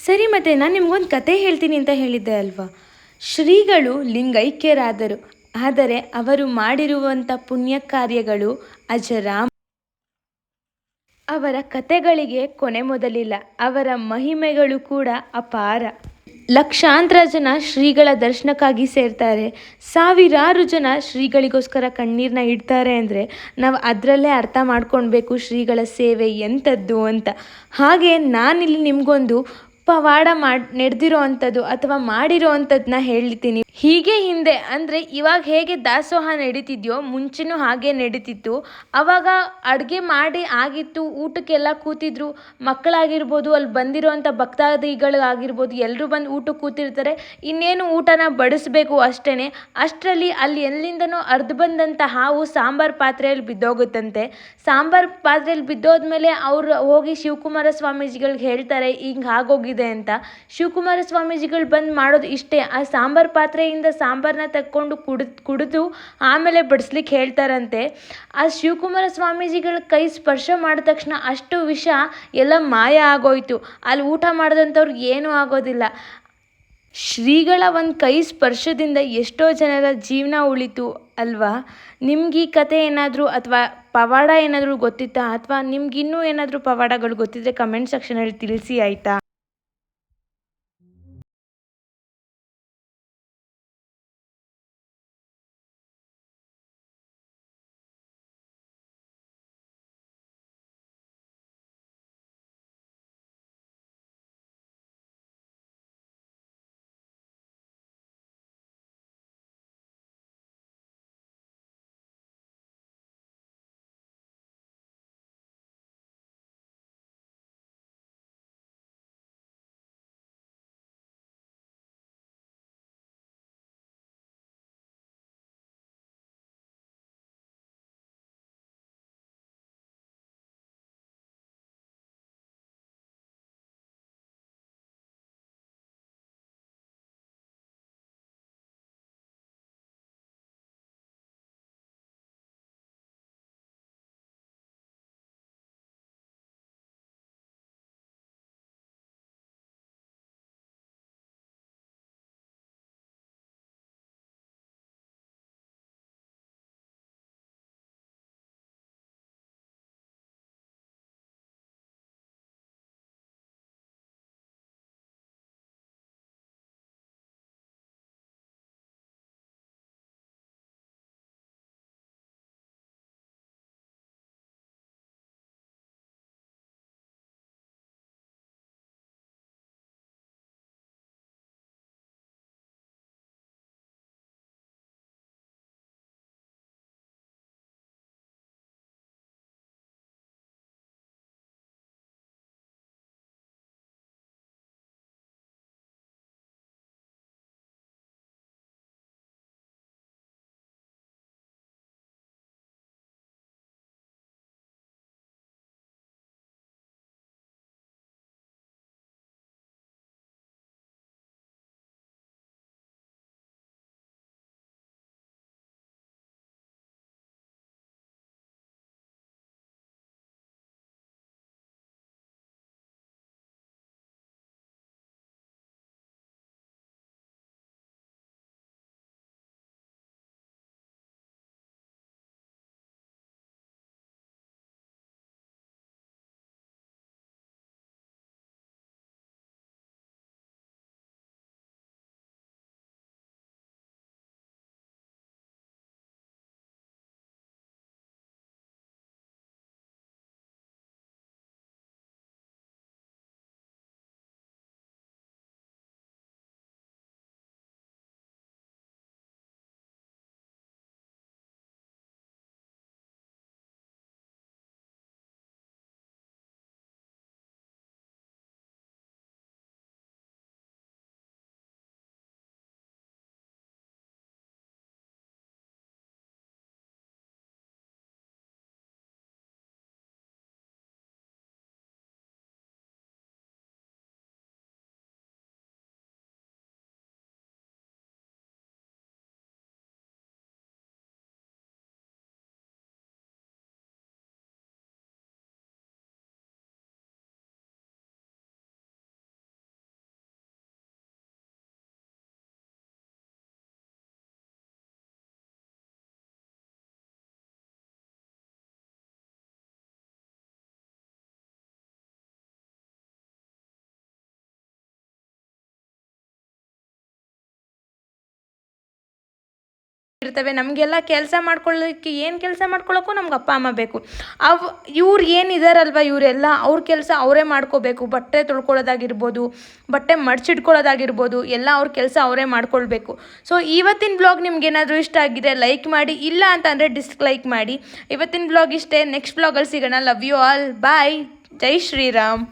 ಸರಿ, ಮತ್ತೆ ನಾನು ನಿಮ್ಗೊಂದು ಕತೆ ಹೇಳ್ತೀನಿ ಅಂತ ಹೇಳಿದ್ದೆ ಅಲ್ವಾ. ಶ್ರೀಗಳು ಲಿಂಗೈಕ್ಯರಾದರು, ಆದರೆ ಅವರು ಮಾಡಿರುವಂಥ ಪುಣ್ಯ ಕಾರ್ಯಗಳು ಅಜರಾಮ. ಅವರ ಕತೆಗಳಿಗೆ ಕೊನೆ ಮೊದಲಿಲ್ಲ, ಅವರ ಮಹಿಮೆಗಳು ಕೂಡ ಅಪಾರ. ಲಕ್ಷಾಂತರ ಜನ ಶ್ರೀಗಳ ದರ್ಶನಕ್ಕಾಗಿ ಸೇರ್ತಾರೆ. ಸಾವಿರಾರು ಜನ ಶ್ರೀಗಳಿಗೋಸ್ಕರ ಕಣ್ಣೀರನ್ನ ಇಡ್ತಾರೆ. ಅಂದರೆ ನಾವು ಅದರಲ್ಲೇ ಅರ್ಥ ಮಾಡ್ಕೊಳ್ಬೇಕು ಶ್ರೀಗಳ ಸೇವೆ ಎಂಥದ್ದು ಅಂತ. ಹಾಗೆ ನಾನಿಲ್ಲಿ ನಿಮಗೊಂದು ಪವಾಡ ನಡೆದಿರೋ ಅಂಥದ್ದು ಅಥವಾ ಮಾಡಿರೋ ಅಂಥದ್ದನ್ನ ಹೇಳ್ತೀನಿ. ಹೀಗೆ ಹಿಂದೆ ಅಂದರೆ ಇವಾಗ ಹೇಗೆ ದಾಸೋಹ ನಡೀತಿದೆಯೋ ಮುಂಚೆನೂ ಹಾಗೆ ನಡೀತಿತ್ತು. ಆವಾಗ ಅಡುಗೆ ಮಾಡಿ ಆಗಿತ್ತು, ಊಟಕ್ಕೆಲ್ಲ ಕೂತಿದ್ರು. ಮಕ್ಕಳಾಗಿರ್ಬೋದು, ಅಲ್ಲಿ ಬಂದಿರೋವಂಥ ಭಕ್ತಾದಿಗಳಾಗಿರ್ಬೋದು, ಎಲ್ಲರೂ ಬಂದು ಊಟಕ್ಕೆ ಕೂತಿರ್ತಾರೆ. ಇನ್ನೇನು ಊಟನ ಬಡಿಸ್ಬೇಕು ಅಷ್ಟೇ. ಅಷ್ಟರಲ್ಲಿ ಅಲ್ಲಿ ಎಲ್ಲಿಂದನೋ ಅರ್ಧ ಬಂದಂಥ ಹಾವು ಸಾಂಬಾರು ಪಾತ್ರೆಯಲ್ಲಿ ಬಿದ್ದೋಗುತ್ತಂತೆ. ಸಾಂಬಾರು ಪಾತ್ರೆಯಲ್ಲಿ ಬಿದ್ದೋದ್ಮೇಲೆ ಅವರು ಹೋಗಿ ಶಿವಕುಮಾರ ಸ್ವಾಮೀಜಿಗಳಿಗೆ ಹೇಳ್ತಾರೆ ಹಿಂಗೆ ಆಗೋಗಿದೆ ಅಂತ. ಶಿವಕುಮಾರ ಸ್ವಾಮೀಜಿಗಳು ಬಂದು ಮಾಡೋದು ಇಷ್ಟೇ, ಆ ಸಾಂಬಾರು ಪಾತ್ರೆಯಿಂದ ಸಾಂಬಾರನ್ನ ತಕ್ಕೊಂಡು ಕುಡಿದು ಆಮೇಲೆ ಬಡಿಸ್ಲಿಕ್ಕೆ ಹೇಳ್ತಾರಂತೆ. ಆ ಶಿವಕುಮಾರ ಸ್ವಾಮೀಜಿಗಳ ಕೈ ಸ್ಪರ್ಶ ಮಾಡಿದ ತಕ್ಷಣ ಅಷ್ಟು ವಿಷ ಎಲ್ಲ ಮಾಯ ಆಗೋಯ್ತು. ಅಲ್ಲಿ ಊಟ ಮಾಡಿದಂಥವ್ರಿಗೆ ಏನೂ ಆಗೋದಿಲ್ಲ. ಶ್ರೀಗಳ ಒಂದು ಕೈ ಸ್ಪರ್ಶದಿಂದ ಎಷ್ಟೋ ಜನರ ಜೀವನ ಉಳಿತು ಅಲ್ವಾ. ನಿಮ್ಗೆ ಈ ಕತೆ ಏನಾದರೂ ಅಥವಾ ಪವಾಡ ಏನಾದರೂ ಗೊತ್ತಿತ್ತಾ? ಅಥವಾ ನಿಮ್ಗಿನ್ನೂ ಏನಾದರೂ ಪವಾಡಗಳು ಗೊತ್ತಿದ್ದರೆ ಕಮೆಂಟ್ ಸೆಕ್ಷನಲ್ಲಿ ತಿಳಿಸಿ ಆಯಿತಾ. ಇರ್ತವೆ. ನಮಗೆಲ್ಲ ಕೆಲಸ ಮಾಡ್ಕೊಳ್ಳೋಕ್ಕೆ ಏನು ಕೆಲಸ ಮಾಡ್ಕೊಳ್ಳೋಕ್ಕೂ ನಮ್ಗೆ ಅಪ್ಪ ಅಮ್ಮ ಬೇಕು. ಇವ್ರು ಏನಿದಾರಲ್ವ ಇವರೆಲ್ಲ ಅವ್ರ ಕೆಲಸ ಅವರೇ ಮಾಡ್ಕೋಬೇಕು. ಬಟ್ಟೆ ತೊಳ್ಕೊಳ್ಳೋದಾಗಿರ್ಬೋದು, ಬಟ್ಟೆ ಮಡ್ಚಿಟ್ಕೊಳ್ಳೋದಾಗಿರ್ಬೋದು, ಎಲ್ಲ ಅವ್ರ ಕೆಲಸ ಅವರೇ ಮಾಡ್ಕೊಳ್ಬೇಕು. ಸೊ ಇವತ್ತಿನ ಬ್ಲಾಗ್ ನಿಮ್ಗೇನಾದರೂ ಇಷ್ಟ ಆಗಿದೆ ಲೈಕ್ ಮಾಡಿ, ಇಲ್ಲ ಅಂತಂದರೆ ಡಿಸ್ಲೈಕ್ ಮಾಡಿ. ಇವತ್ತಿನ ಬ್ಲಾಗ್ ಇಷ್ಟೇ. ನೆಕ್ಸ್ಟ್ ಬ್ಲಾಗಲ್ಲಿ ಸಿಗೋಣ. Love you all. Bye. Jai Shriram.